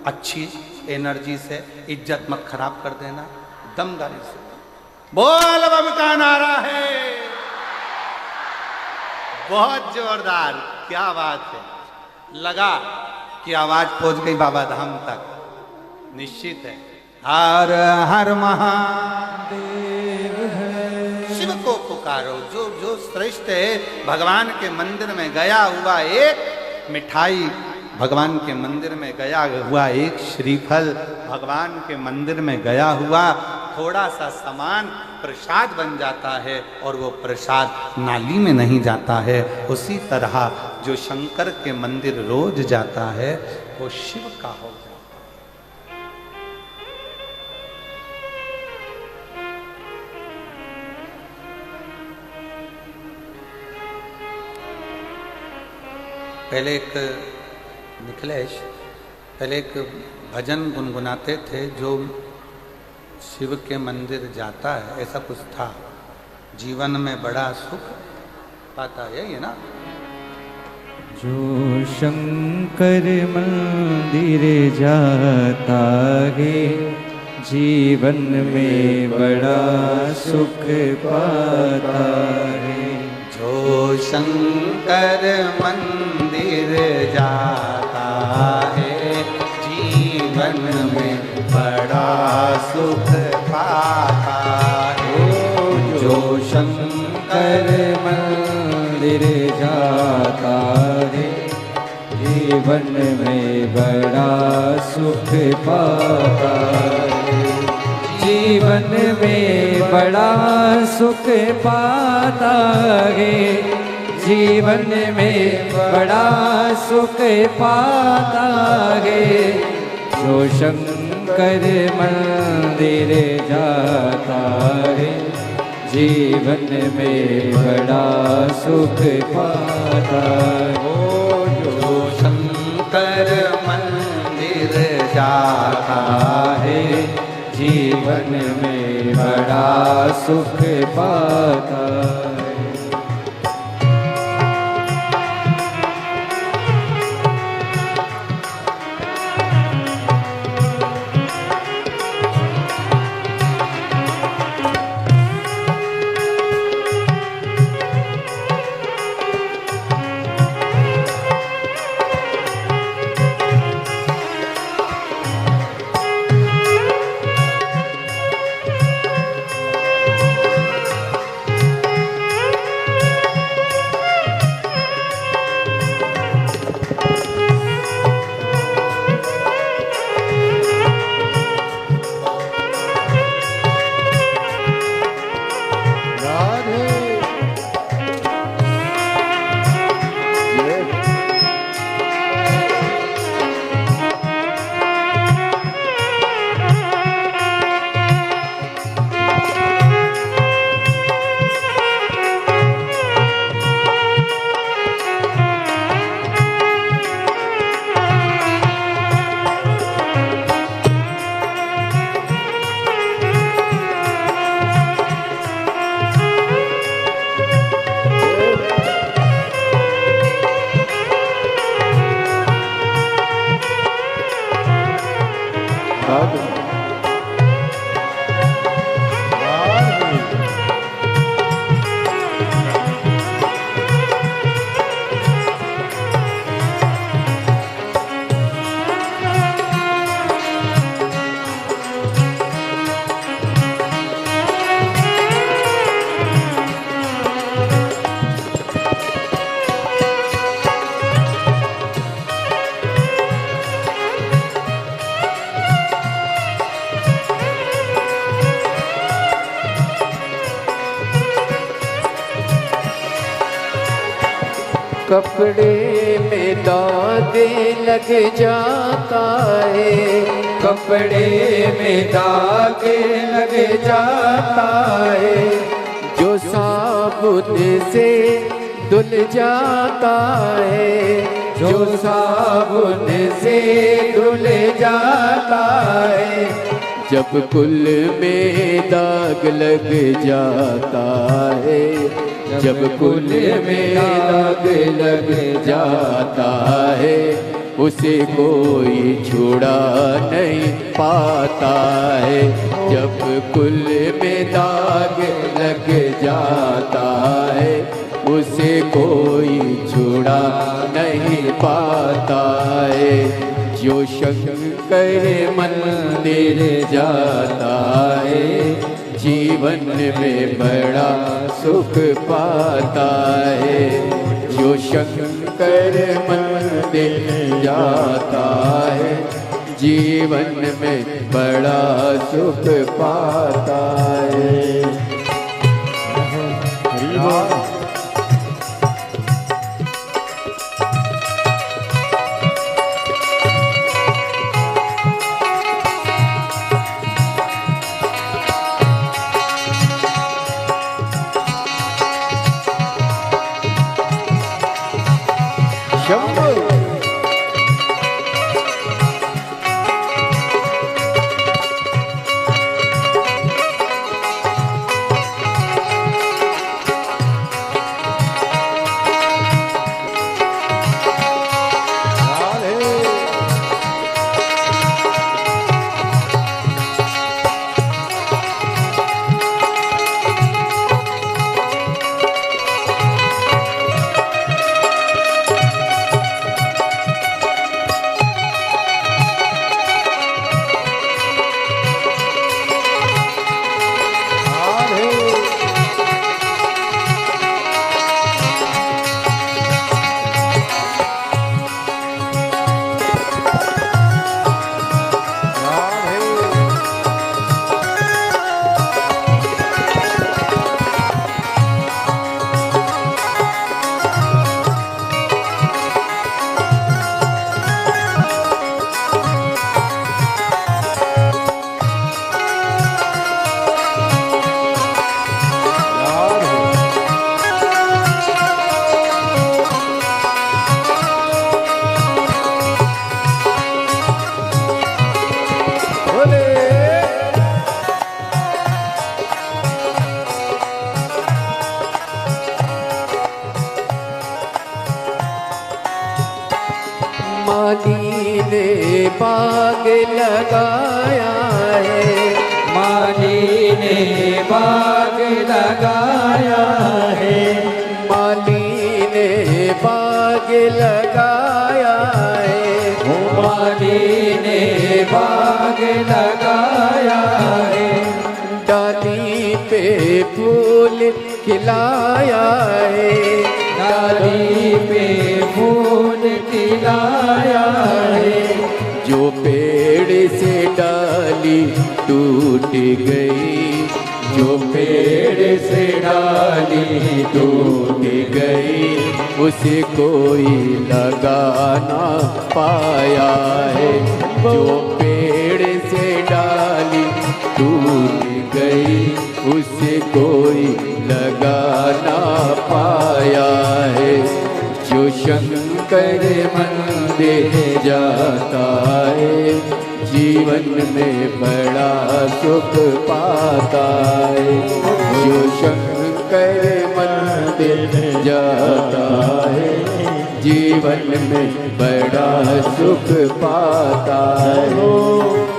S2: अच्छी एनर्जी से, इज्जत मत खराब कर देना, दमदारी से। बोल बम का नारा है। बहुत जोरदार, क्या बात है। लगा कि आवाज पहुंच गई बाबा धाम तक, निश्चित है। हर हर महादेव है। शिव को पुकारो, जो जो श्रेष्ठ है। भगवान के मंदिर में गया हुआ एक मिठाई, भगवान के मंदिर में गया हुआ एक श्रीफल, भगवान के मंदिर में गया हुआ थोड़ा सा सामान प्रसाद बन जाता है और वो प्रसाद नाली में नहीं जाता है। उसी तरह जो शंकर के मंदिर रोज जाता है वो शिव का हो जाता है। पहले एक निखिलेश पहले एक भजन गुनगुनाते थे, जो शिव के मंदिर जाता है ऐसा कुछ था, जीवन में बड़ा सुख पाता है, यही है ना।
S3: जो शंकर मंदिर जाता है जीवन में बड़ा सुख पाता है।
S2: जो शंकर मंदिर जाता है जीवन में बड़ा सुख पाता है।
S3: जो शंकर मंदिर जाता है जीवन में बड़ा सुख पाता है। जीवन में बड़ा सुख पाता है। जीवन में बड़ा सुख पाता है। जो शंकर मंदिर जाता है जीवन में बड़ा सुख पाता है।
S2: जो शंकर मंदिर जाता
S3: है जीवन में बड़ा सुख पाता है।
S4: कपड़े में दाग लग जाता है, कपड़े में दाग लग जाता है। जो साबुन से धुल जाता है, जो साबुन से धुल जाता है। जब कुल में दाग लग जाता है, जब कुल में दाग लग जाता है, उसे कोई छुड़ा नहीं पाता है। जब कुल में दाग लग जाता है, उसे कोई छुड़ा नहीं पाता है। जो शंकर मंदिर जाता है, जीवन में बड़ा सुख पाता है। जो शंकर मंदिर जाता है, जीवन में बड़ा सुख पाता है। माली ने बाग लगाया है, माली ने बाग लगाया है, माली ने बाग लगाया है, माली ने बाग लगाया है। डाली पे फूल खिलाया है, डाली पे फूल खिलाया है। जो पेड़ से डाली टूट गई, जो पेड़ से डाली टूट गई, उसे कोई लगा ना पाया है। जो पेड़ से डाली टूट गई, उसे कोई लगा ना पाया है। जो शंकर मंदिर जाता है, जीवन में बड़ा सुख पाता है। जो शंकर मंदिर जाता है, जीवन में बड़ा सुख पाता है।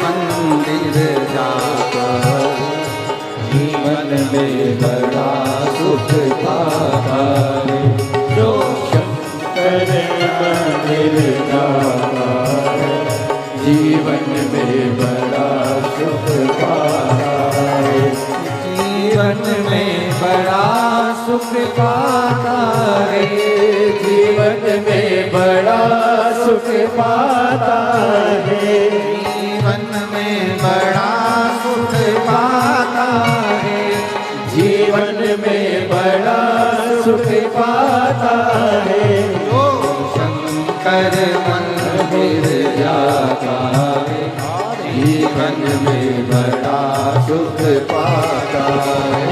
S2: मंदिर जाकर जीवन
S3: जीवन में बड़ा सुख पाता है।
S4: जो शंकर मंदिर जाता है जीवन में बड़ा सुख पाता है।
S3: जीवन में बड़ा सुख पाता है।
S4: जीवन में बड़ा सुख पाता है।
S2: जीवन में बड़ा सुख पाता है।
S4: जीवन में बड़ा सुख पाता है।
S2: जो शंकर मंदिर जाता है जीवन में बड़ा सुख पाता है।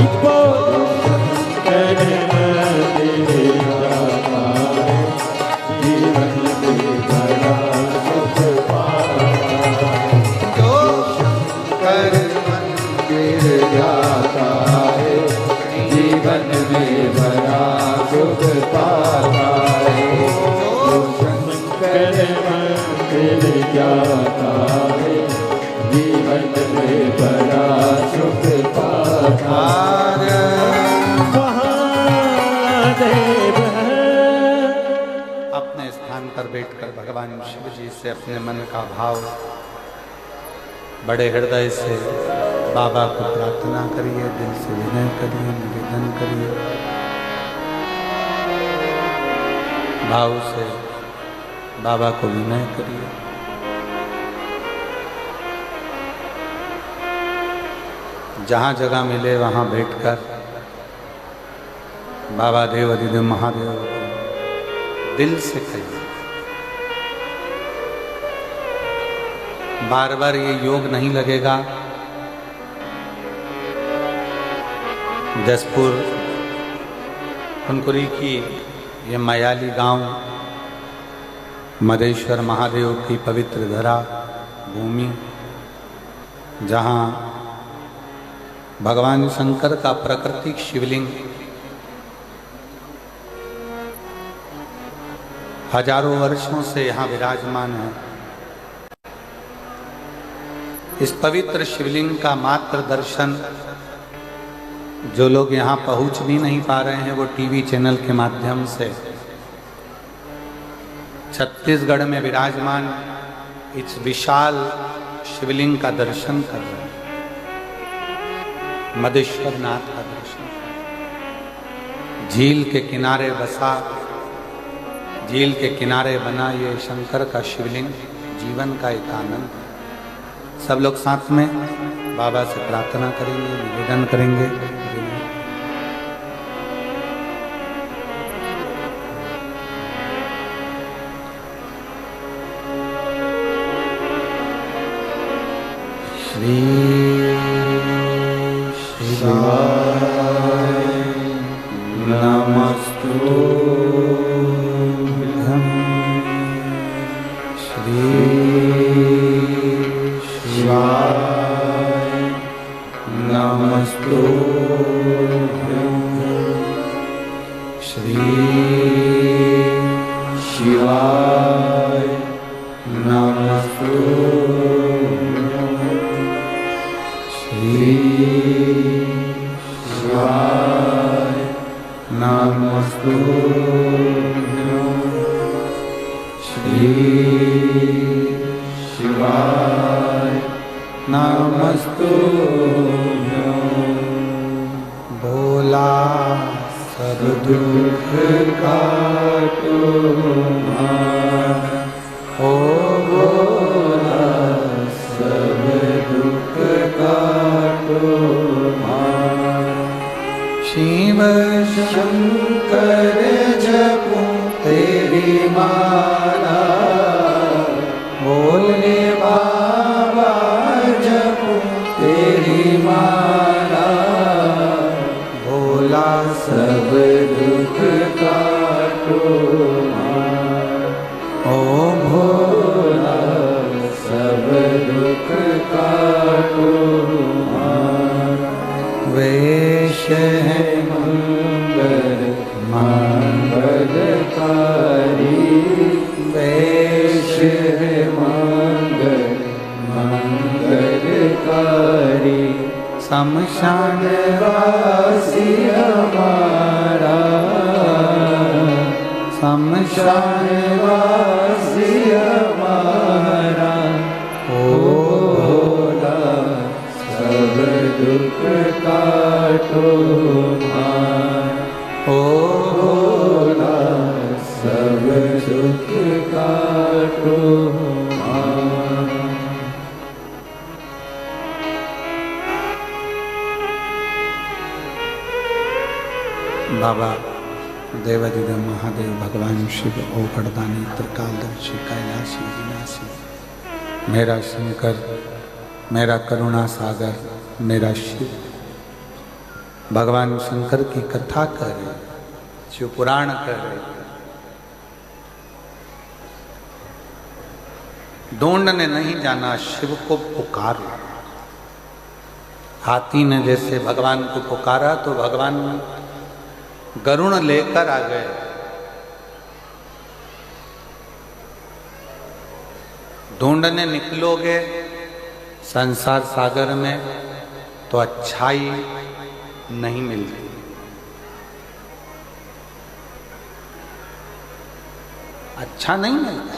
S4: शंकर मंदिर जाता है जीवन में बड़ा सुख पाता है।
S2: जो शंकर मंदिर जाता है
S3: जीवन में बड़ा सुख पाता है।
S4: जो शंकर मंदिर जाता है जीवन में बड़ा सुख पाता है। महादेव
S2: अपने स्थान पर बैठकर भगवान शिव जी से अपने मन का भाव बड़े हृदय से बाबा को प्रार्थना करिए, दिल से विनय करिए, निवेदन करिए, भाव से बाबा को विनय करिए। जहाँ जगह मिले वहाँ बैठकर बाबा देव अधिदेव महादेव को दिल से कहिए। बार बार ये योग नहीं लगेगा। जसपुर फुनकुरी की ये मयाली गांव मदेश्वर महादेव की पवित्र धरा भूमि, जहाँ भगवान शंकर का प्राकृतिक शिवलिंग हजारों वर्षों से यहाँ विराजमान है। इस पवित्र शिवलिंग का मात्र दर्शन जो लोग यहाँ पहुँच भी नहीं पा रहे हैं, वो टीवी चैनल के माध्यम से छत्तीसगढ़ में विराजमान इस विशाल शिवलिंग का दर्शन कर रहे हैं। मदेश्वर नाथ का दर्शन। झील के किनारे बसा, झील के किनारे बना ये शंकर का शिवलिंग जीवन का एक आनंद है। सब लोग साथ में बाबा से प्रार्थना करेंगे, निवेदन करेंगे। श्री शिवाय नमस्तुभ्यं। श्री शिवाय नमस्तुभ्यं। श्री शिवाय नमस्तुभ्यं। श्री शिवाय नमस्तुभ्यं। श्री शिवाय नमस्तुभ्यं। भोला सब दुख काटो ओ भोला सब दुख काटो। शिव शंकर जपो तेरी माला, भोले बाबा जपो तेरी माला। भोला सब दुख काटो। शमशान वासी हमारा, शमशान वासी हमारा,
S3: भोला सब दुख काटो
S2: ओ
S3: भोला सब दुख काटो
S2: बाबा देवादिदेव महादेव भगवान शिव ओगड़दानी त्रिकालदर्शी कैलाशी विनाशी, मेरा शंकर मेरा करुणा सागर मेरा शिव। भगवान शंकर की कथा कर रहे, शिव पुराण कर रहे। ढूंढ ने नहीं जाना, शिव को पुकार। हाथी ने जैसे भगवान को पुकारा तो भगवान गरुण लेकर आ गए। ढूंढने निकलोगे संसार सागर में तो अच्छाई नहीं मिलती। अच्छा नहीं मिलता।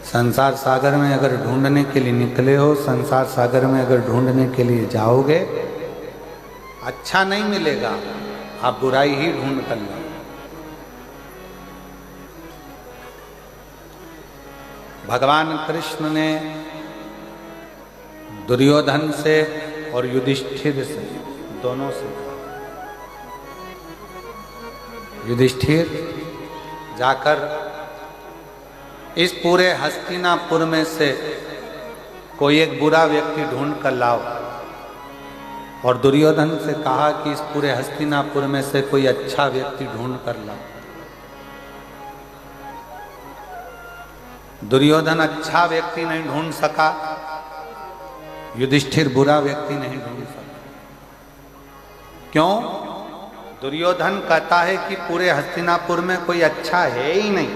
S2: संसार सागर में अगर ढूंढने के लिए निकले हो, संसार सागर में अगर ढूंढने के लिए जाओगे, अच्छा नहीं मिलेगा, आप बुराई ही ढूंढ कर लो। भगवान कृष्ण ने दुर्योधन से और युधिष्ठिर से, दोनों से कहा, युधिष्ठिर जाकर इस पूरे हस्तिनापुर में से कोई एक बुरा व्यक्ति ढूंढ कर लाओ। और दुर्योधन से कहा कि इस पूरे हस्तिनापुर में से कोई अच्छा व्यक्ति ढूंढ कर लाओ। दुर्योधन अच्छा व्यक्ति नहीं ढूंढ सका, युधिष्ठिर बुरा व्यक्ति नहीं ढूंढ सका। क्यों? दुर्योधन कहता है कि पूरे हस्तिनापुर में कोई अच्छा है ही नहीं,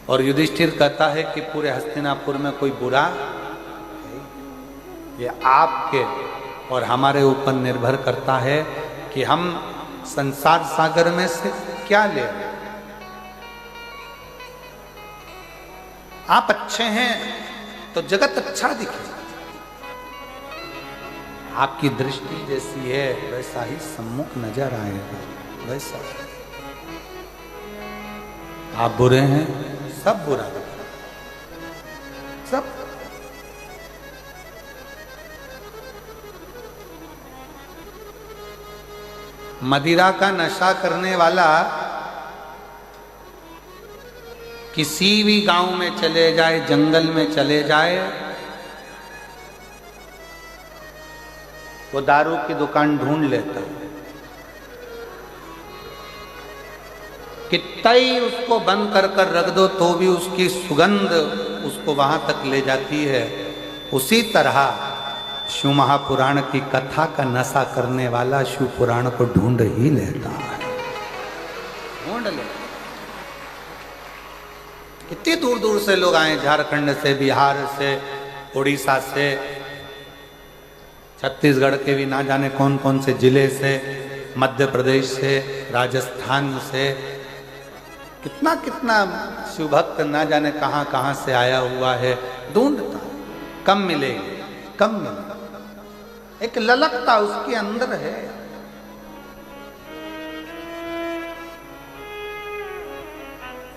S2: और युधिष्ठिर कहता है कि पूरे हस्तिनापुर में कोई बुरा है। ये आपके और हमारे ऊपर निर्भर करता है कि हम संसार सागर में से क्या ले। आप अच्छे हैं तो जगत अच्छा दिखे, आपकी दृष्टि जैसी है वैसा ही सम्मुख नजर आएगा, वैसा। आप बुरे हैं, सब बुरा दिखे, सब। मदिरा का नशा करने वाला किसी भी गांव में चले जाए, जंगल में चले जाए, वो दारू की दुकान ढूंढ लेता है। कितना ही उसको बंद कर कर रख दो तो भी उसकी सुगंध उसको वहां तक ले जाती है। उसी तरह शिव महापुराण की कथा का नशा करने वाला शिव पुराण को ढूंढ ही लेता है, ढूंढ लेता। कितनी दूर दूर से लोग आए, झारखंड से, बिहार से, उड़ीसा से, छत्तीसगढ़ के भी ना जाने कौन कौन से जिले से, मध्य प्रदेश से, राजस्थान से, कितना कितना शिव भक्त ना जाने कहां कहां से आया हुआ है। ढूंढता, कम मिलेगी, कम मिलेगी। एक ललकता उसके अंदर है।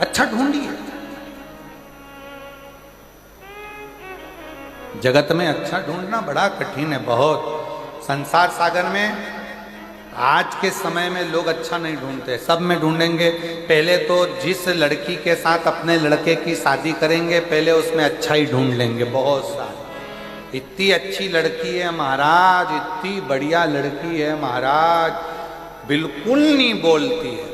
S2: अच्छा ढूंढिए। जगत में अच्छा ढूंढना बड़ा कठिन है, बहुत। संसार सागर में आज के समय में लोग अच्छा नहीं ढूंढते, सब में ढूंढेंगे। पहले तो जिस लड़की के साथ अपने लड़के की शादी करेंगे, पहले उसमें अच्छा ही ढूंढ लेंगे, बहुत सारी। इतनी अच्छी लड़की है महाराज, इतनी बढ़िया लड़की है महाराज, बिल्कुल नहीं बोलती है,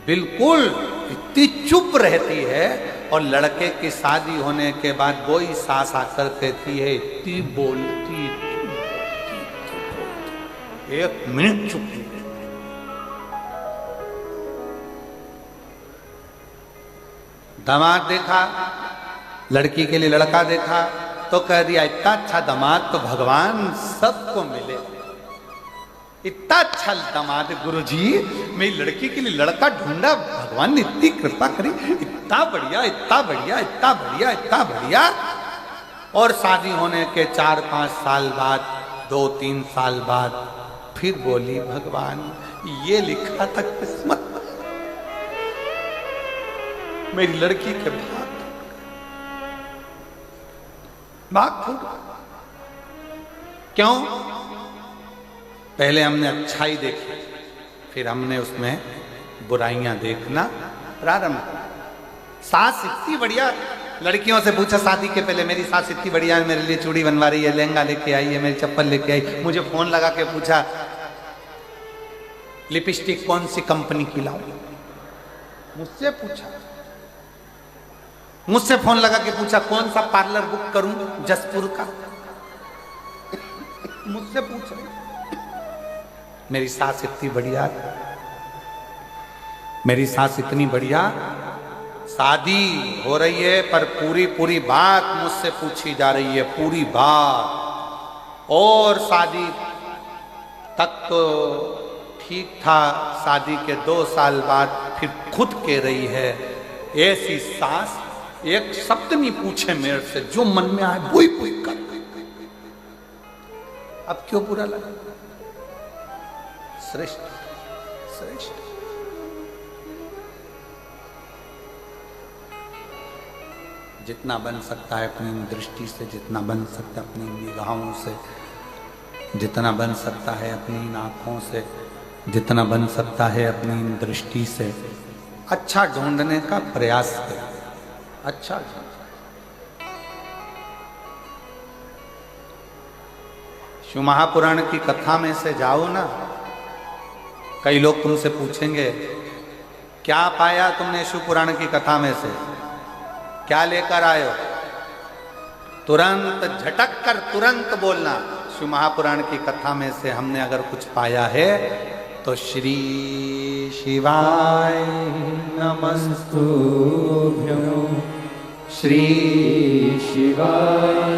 S2: बिल्कुल इतनी चुप रहती है। और लड़के की शादी होने के बाद वो ही सास आकर कहती है, इतनी बोलती, एक मिनट चुप नहीं। दामाद देखा, लड़की के लिए लड़का देखा, तो कह दिया इतना अच्छा दामाद तो भगवान सबको मिले। इतना अच्छा दामाद गुरुजी, मेरी लड़की के लिए लड़का ढूंढा, भगवान ने इतनी कृपा करी, इतना बढ़िया इतना बढ़िया इतना बढ़िया इतना बढ़िया। और शादी होने के 4-5 साल बाद, 2-3 साल बाद फिर बोली भगवान ये लिखा था किस्मत, मेरी लड़की के भाग फूट। क्यों? पहले हमने अच्छाई देखी, फिर हमने उसमें बुराइयां देखना प्रारंभ किया। सास इतनी बढ़िया, लड़कियों से पूछा शादी के पहले, मेरी सास इतनी बढ़िया है, मेरे लिए चूड़ी बनवा रही है, लहंगा लेके आई है, मेरी चप्पल लेके आई। मुझे फोन लगा के पूछा लिपस्टिक कौन सी कंपनी की लाऊं, मुझसे पूछा। मुझसे फोन लगा के पूछा कौन सा पार्लर बुक करूं जसपुर का, मुझसे पूछा। मेरी सास इतनी बढ़िया, मेरी सास इतनी बढ़िया, शादी हो रही है पर पूरी पूरी बात मुझसे पूछी जा रही है, पूरी बात। और शादी तक तो ठीक था, शादी के 2 साल बाद फिर खुद कह रही है, ऐसी सास एक शब्द नहीं पूछे मेरे से, जो मन में आए वही वही कर। अब क्यों बुरा लगा? श्रेष्ठ श्रेष्ठ। जितना बन सकता है अपनी दृष्टि से, जितना बन सकता है अपनी निगाहों से, जितना बन सकता है अपनी आंखों से, जितना बन सकता है अपनी दृष्टि से, अच्छा ढूंढने का प्रयास करें। अच्छा शिव महापुराण की कथा में से जाओ ना, कई लोग तुमसे पूछेंगे क्या पाया तुमने शिव पुराण की कथा में से, क्या लेकर आए हो? तुरंत झटक कर तुरंत बोलना, शिव महापुराण की कथा में से हमने अगर कुछ पाया है तो श्री शिवाय
S3: नमस्तुभ्यं, श्री शिवाय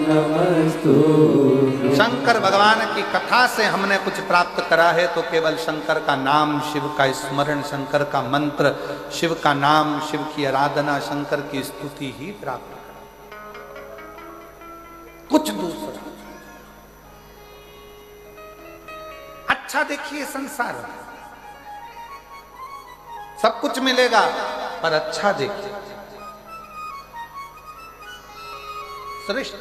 S3: नमस्तुभ्यं।
S2: शंकर भगवान की कथा से हमने कुछ प्राप्त करा है तो केवल शंकर का नाम, शिव का स्मरण, शंकर का मंत्र, शिव का नाम, शिव की आराधना, शंकर की स्तुति ही प्राप्त करा, कुछ दूसरा। अच्छा देखिए संसार में सब कुछ मिलेगा पर अच्छा देखिए, श्रेष्ठ।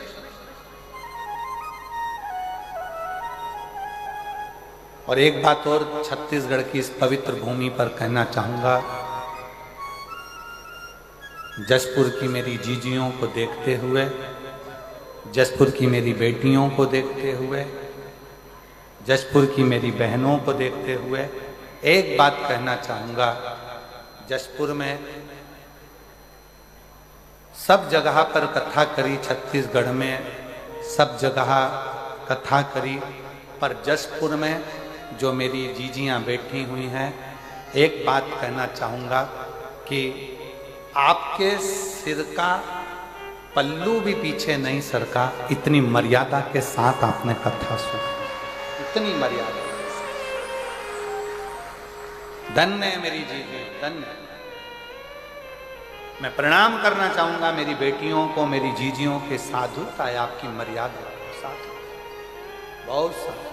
S2: और एक बात और छत्तीसगढ़ की इस पवित्र भूमि पर कहना चाहूंगा, जसपुर की मेरी जीजियों को देखते हुए, जसपुर की मेरी बेटियों को देखते हुए, जसपुर की मेरी बहनों को देखते हुए एक बात कहना चाहूंगा, जसपुर में सब जगह पर कथा करी, छत्तीसगढ़ में सब जगह कथा करी, पर जसपुर में जो मेरी जीजियां बैठी हुई हैं, एक बात कहना चाहूँगा कि आपके सिर का पल्लू भी पीछे नहीं सरका, इतनी मर्यादा के साथ आपने कथा सुनी, इतनी मर्यादा। धन्य है मेरी जीजी, धन्य। मैं प्रणाम करना चाहूंगा मेरी बेटियों को, मेरी जीजियों के, साधुता है आपकी मर्यादा, साधु बहुत साधु।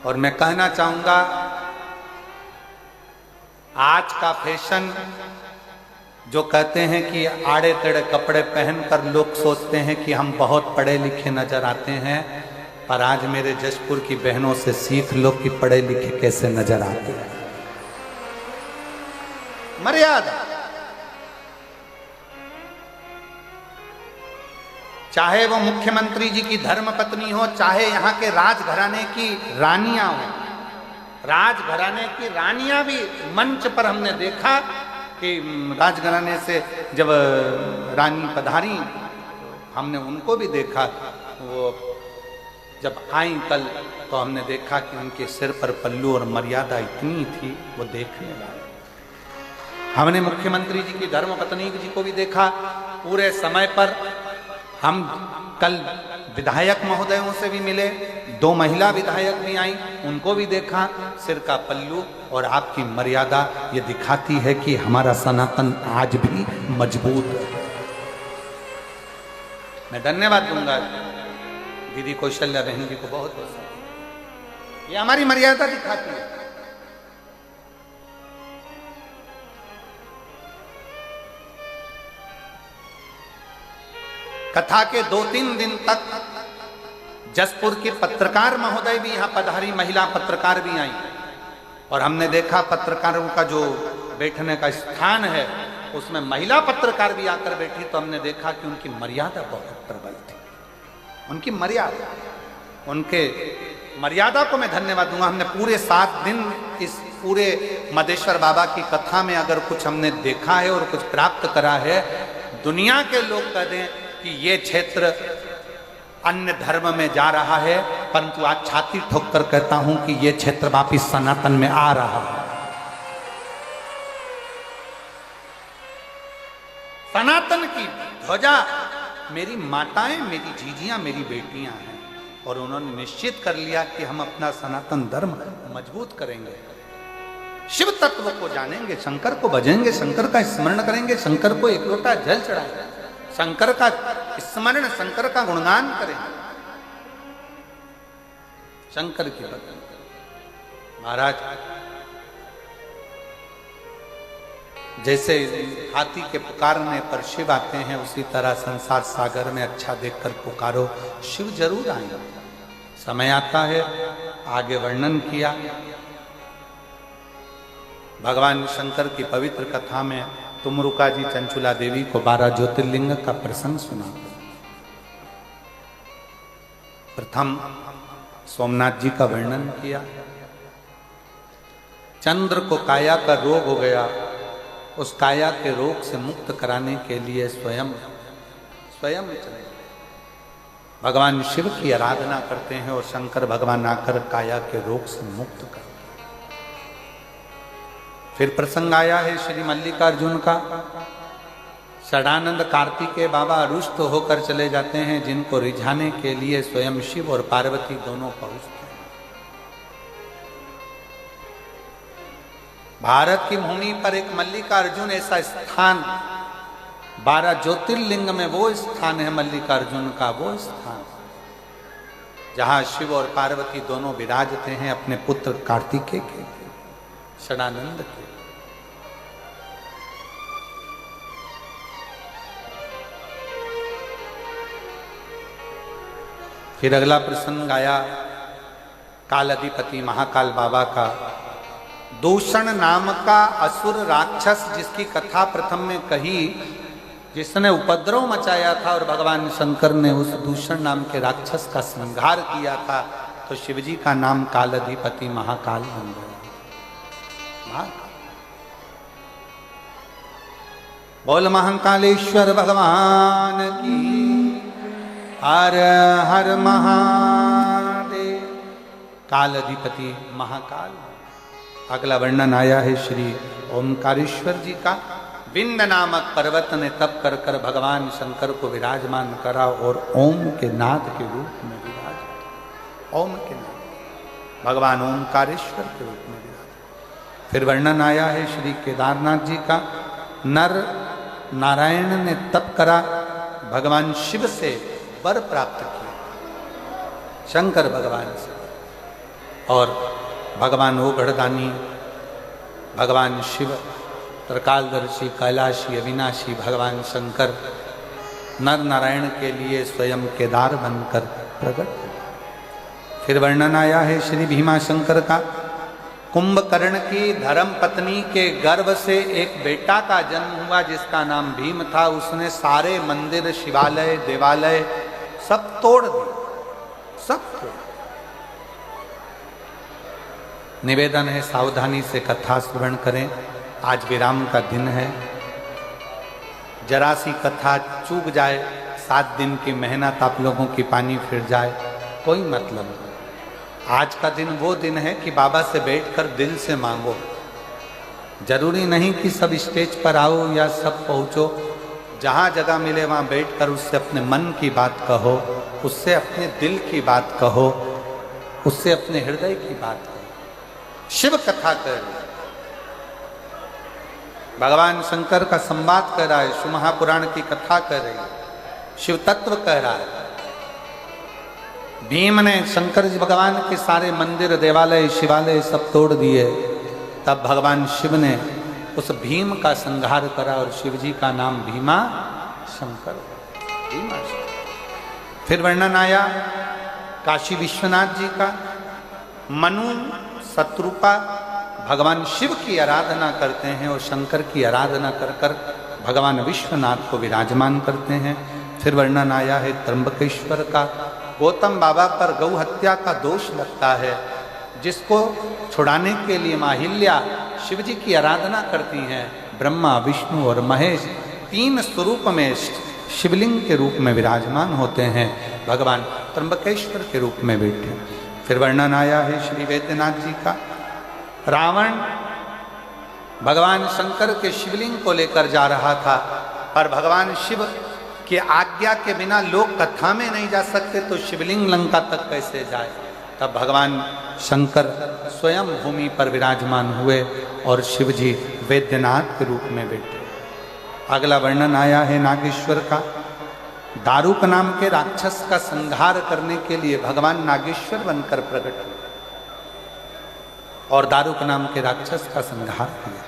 S2: और मैं कहना चाहूंगा आज का फैशन जो कहते हैं कि आड़े टेढ़े कपड़े पहनकर लोग सोचते हैं कि हम बहुत पढ़े लिखे नजर आते हैं, पर आज मेरे जसपुर की बहनों से सीख लो कि पढ़े लिखे कैसे नजर आते हैं। मर्यादा, चाहे वो मुख्यमंत्री जी की धर्मपत्नी हो, चाहे यहाँ के राजघराने की रानियां हो, राजघराने की रानियां भी मंच पर हमने देखा कि राजघराने से जब रानी पधारी हमने उनको भी देखा, वो जब आई कल तो हमने देखा कि उनके सिर पर पल्लू और मर्यादा इतनी थी, वो देखने वाले। हमने मुख्यमंत्री जी की धर्मपत्नी जी को भी देखा पूरे समय पर। हम कल विधायक महोदयों से भी मिले, 2 महिला विधायक भी आई, उनको भी देखा। सिर का पल्लू और आपकी मर्यादा ये दिखाती है कि हमारा सनातन आज भी मजबूत है। मैं धन्यवाद दूंगा दीदी कौशल्या बहन जी को, बहुत बहुत। ये हमारी मर्यादा दिखाती है। कथा के 2-3 दिन तक जसपुर के पत्रकार महोदय भी यहां पधारी, महिला पत्रकार भी आई, और हमने देखा पत्रकारों का जो बैठने का स्थान है उसमें महिला पत्रकार भी आकर बैठी, तो हमने देखा कि उनकी मर्यादा बहुत प्रबल थी। उनकी मर्यादा, उनके मर्यादा को मैं धन्यवाद दूंगा। हमने पूरे 7 दिन इस पूरे मदेश्वर बाबा की कथा में अगर कुछ हमने देखा है और कुछ प्राप्त करा है, दुनिया के लोग कह दें कि ये क्षेत्र अन्य धर्म में जा रहा है, परंतु आज छाती ठोक कर कहता हूं कि ये क्षेत्र वापिस सनातन में आ रहा है। सनातन की ध्वजा मेरी माताएं, मेरी जीजियां, मेरी बेटियां हैं, और उन्होंने निश्चित कर लिया कि हम अपना सनातन धर्म मजबूत करेंगे, शिव तत्व को जानेंगे, शंकर को भजेंगे, शंकर का स्मरण करेंगे, शंकर को एक लोटा जल चढ़ाएंगे, शंकर का स्मरण, शंकर का गुणगान करेंगे, शंकर की भक्ति। महाराज जैसे हाथी के पुकारने पर शिव आते हैं, उसी तरह संसार सागर में अच्छा देखकर पुकारो, शिव जरूर आएंगे। समय आता है, आगे वर्णन किया। भगवान शंकर की पवित्र कथा में तुमरुका जी चंचुला देवी को 12 ज्योतिर्लिंग का प्रसंग सुना। प्रथम सोमनाथ जी का वर्णन किया। चंद्र को काया का रोग हो गया, उस काया के रोग से मुक्त कराने के लिए स्वयं चले भगवान शिव की आराधना करते हैं, और शंकर भगवान आकर काया के रोग से मुक्त कर। फिर प्रसंग आया है श्री मल्लिकार्जुन का। षडानंद कार्तिकेय बाबा रुष्ट होकर चले जाते हैं, जिनको रिझाने के लिए स्वयं शिव और पार्वती दोनों पहुंचते हैं। भारत की भूमि पर एक मल्लिकार्जुन ऐसा स्थान, 12 ज्योतिर्लिंग में वो स्थान है मल्लिकार्जुन का, वो स्थान जहां शिव और पार्वती दोनों विराजते हैं अपने पुत्र कार्तिकेय के, षडानंद के। फिर अगला प्रसंग आया काल अधिपति महाकाल बाबा का। दूषण नाम का असुर राक्षस, जिसकी कथा प्रथम में कही, जिसने उपद्रव मचाया था, और भगवान शंकर ने उस दूषण नाम के राक्षस का संहार किया था, तो शिवजी का नाम काल अधिपति महाकाल बन गया। बोल महाकालेश्वर भगवान की हर हर महादेव। काल अधिपति महाकाल। अगला वर्णन आया है श्री ओमकारेश्वर जी का। विंध्य नामक पर्वत ने तप कर कर भगवान शंकर को विराजमान करा, और ओम के नाद के रूप में विराज, ओम के नाद, भगवान ओमकारेश्वर के रूप में विराज। फिर वर्णन आया है श्री केदारनाथ जी का। नर नारायण ने तप करा, भगवान शिव से वर प्राप्त किया, शंकर भगवान से, और भगवान ओघड़दानी, भगवान शिव, त्रिकालदर्शी, कैलाशी, अविनाशी भगवान शंकर नर नारायण के लिए स्वयं केदार बनकर प्रकट। फिर वर्णन आया है श्री भीमा शंकर का। कुंभकर्ण की धर्म पत्नी के गर्भ से एक बेटा का जन्म हुआ, जिसका नाम भीम था। उसने सारे मंदिर, शिवालय, देवालय सब तोड़ दिए, सब तोड़। निवेदन है सावधानी से कथा श्रवण करें। आज विराम का दिन है, जरा सी कथा चूक जाए, 7 दिन की मेहनत आप लोगों की पानी फिर जाए, कोई मतलब नहीं। आज का दिन वो दिन है कि बाबा से बैठकर दिल से मांगो, जरूरी नहीं कि सब स्टेज पर आओ या सब पहुंचो। जहाँ जगह मिले वहाँ बैठकर उससे अपने मन की बात कहो, उससे अपने दिल की बात कहो, उससे अपने हृदय की बात कहो। शिव कथा कर रहे, भगवान शंकर का संवाद कर रहा है, शिव महापुराण की कथा कर रही है, शिव तत्व कह रहा है। भीम ने शंकर जी भगवान के सारे मंदिर, देवालय, शिवालय सब तोड़ दिए। तब भगवान शिव ने उस भीम का संहार करा और शिव जी का नाम भीमा शंकर। भीमा शंकर। फिर वर्णन आया काशी विश्वनाथ जी का। मनु शत्रुपा भगवान शिव की आराधना करते हैं और शंकर की आराधना कर कर भगवान विश्वनाथ को विराजमान करते हैं। फिर वर्णन आया है त्र्यंबकेश्वर का। गौतम बाबा पर गौ हत्या का दोष लगता है, जिसको छुड़ाने के लिए माहिल्या शिव जी की आराधना करती हैं। ब्रह्मा, विष्णु और महेश तीन स्वरूप में शिवलिंग के रूप में विराजमान होते हैं, भगवान त्र्यंबकेश्वर के रूप में बैठे। फिर वर्णन आया है श्री वैद्यनाथ जी का। रावण भगवान शंकर के शिवलिंग को लेकर जा रहा था, पर भगवान शिव की आज्ञा के बिना लोग कथा में नहीं जा सकते, तो शिवलिंग लंका तक कैसे जाए। तब भगवान शंकर स्वयं भूमि पर विराजमान हुए और शिव जी वैद्यनाथ के रूप में बैठे। अगला वर्णन आया है नागेश्वर का। दारुक नाम के राक्षस का संहार करने के लिए भगवान नागेश्वर बनकर प्रकट हुए और दारुक नाम के राक्षस का संहार किया।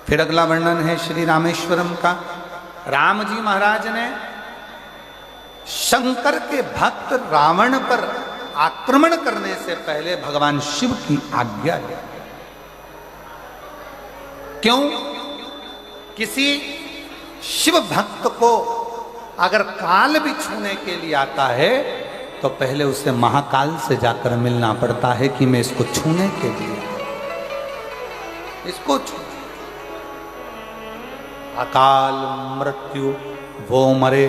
S2: फिर अगला वर्णन है श्री रामेश्वरम का। राम जी महाराज ने शंकर के भक्त रावण पर आक्रमण करने से पहले भगवान शिव की आज्ञा ली। क्यों? किसी शिव भक्त को अगर काल भी छूने के लिए आता है तो पहले उसे महाकाल से जाकर मिलना पड़ता है कि मैं इसको छूने के लिए, इसको छू। अकाल मृत्यु वो मरे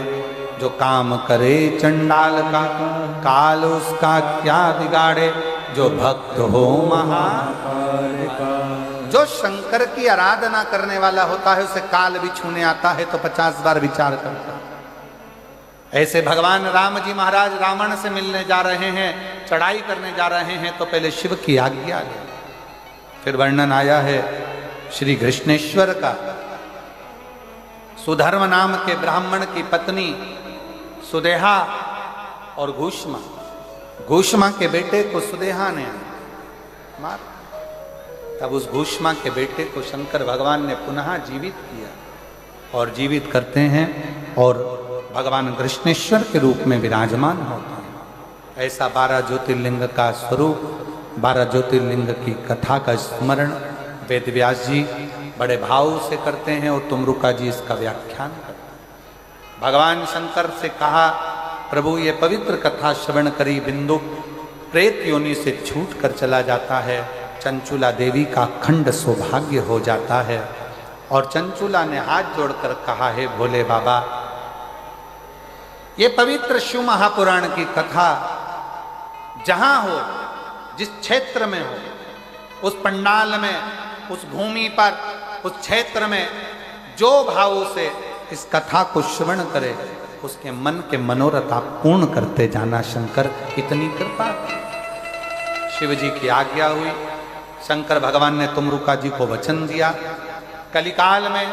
S2: जो काम करे चंडाल का, काल उसका क्या बिगाड़े जो भक्त हो महाकाल का। जो शंकर की आराधना करने वाला होता है उसे काल भी छूने आता है तो 50 बार विचार करता है। ऐसे भगवान राम जी महाराज रावण से मिलने जा रहे हैं, चढ़ाई करने जा रहे हैं, तो पहले शिव की आज्ञा ले। फिर वर्णन आया है श्री कृष्णेश्वर का। सुधर्म नाम के ब्राह्मण की पत्नी सुदेहा और घूष्मा, घूष्मा के बेटे को सुदेहा ने मार। तब उस घूष्मा के बेटे को शंकर भगवान ने पुनः जीवित किया और जीवित करते हैं और भगवान कृष्णेश्वर के रूप में विराजमान होते हैं। ऐसा 12 ज्योतिर्लिंग का स्वरूप, 12 ज्योतिर्लिंग की कथा का स्मरण वेदव्यास जी बड़े भाव से करते हैं और तुमरुका जी इसका व्याख्यान करते हैं। भगवान शंकर से कहा, प्रभु ये पवित्र कथा श्रवण करी बिंदु प्रेत योनि से छूट कर चला जाता है, चंचुला देवी का अखंड सौभाग्य हो जाता है। और चंचुला ने हाथ जोड़कर कहा, है भोले बाबा, ये पवित्र शिव महापुराण की कथा जहां हो, जिस क्षेत्र में हो, उस पंडाल में, उस भूमि पर, उस क्षेत्र में जो भाव से इस कथा को श्रवण करे उसके मन के मनोरथ आप पूर्ण करते जाना शंकर, इतनी कृपा। शिव जी की आज्ञा हुई। शंकर भगवान ने तुमरुका जी को वचन दिया, कलिकाल में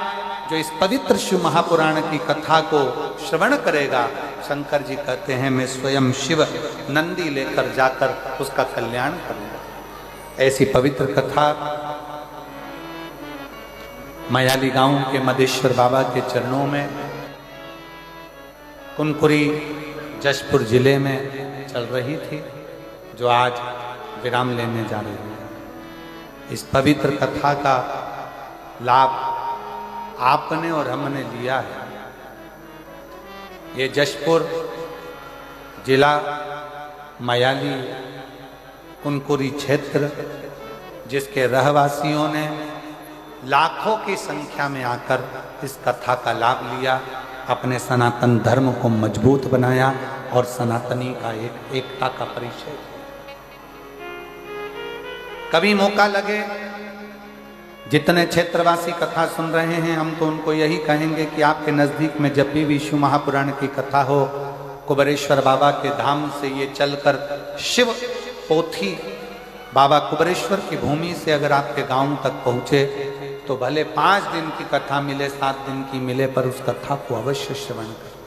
S2: जो इस पवित्र शिव महापुराण की कथा को श्रवण करेगा, शंकर जी कहते हैं मैं स्वयं शिव नंदी लेकर जाकर उसका कल्याण करूंगा। ऐसी पवित्र कथा मयाली गांव के मदेश्वर बाबा के चरणों में कुनकुरी जशपुर जिले में चल रही थी, जो आज विराम लेने जा रही है। इस पवित्र कथा का लाभ आपने और हमने लिया है। ये जशपुर जिला मयाली कुनकुरी क्षेत्र, जिसके रहवासियों ने लाखों की संख्या में आकर इस कथा का लाभ लिया, अपने सनातन धर्म को मजबूत बनाया और सनातनी का एकता का परिचय। कभी मौका लगे जितने क्षेत्रवासी कथा सुन रहे हैं हम तो उनको यही कहेंगे कि आपके नज़दीक में जब भी विष्णु महापुराण की कथा हो, कुबेरेश्वर बाबा के धाम से ये चलकर शिव पोथी बाबा कुबेरेश्वर की भूमि से अगर आपके गांव तक पहुँचे तो भले 5 दिन की कथा मिले, 7 दिन की मिले, पर उस कथा को अवश्य श्रवण करें।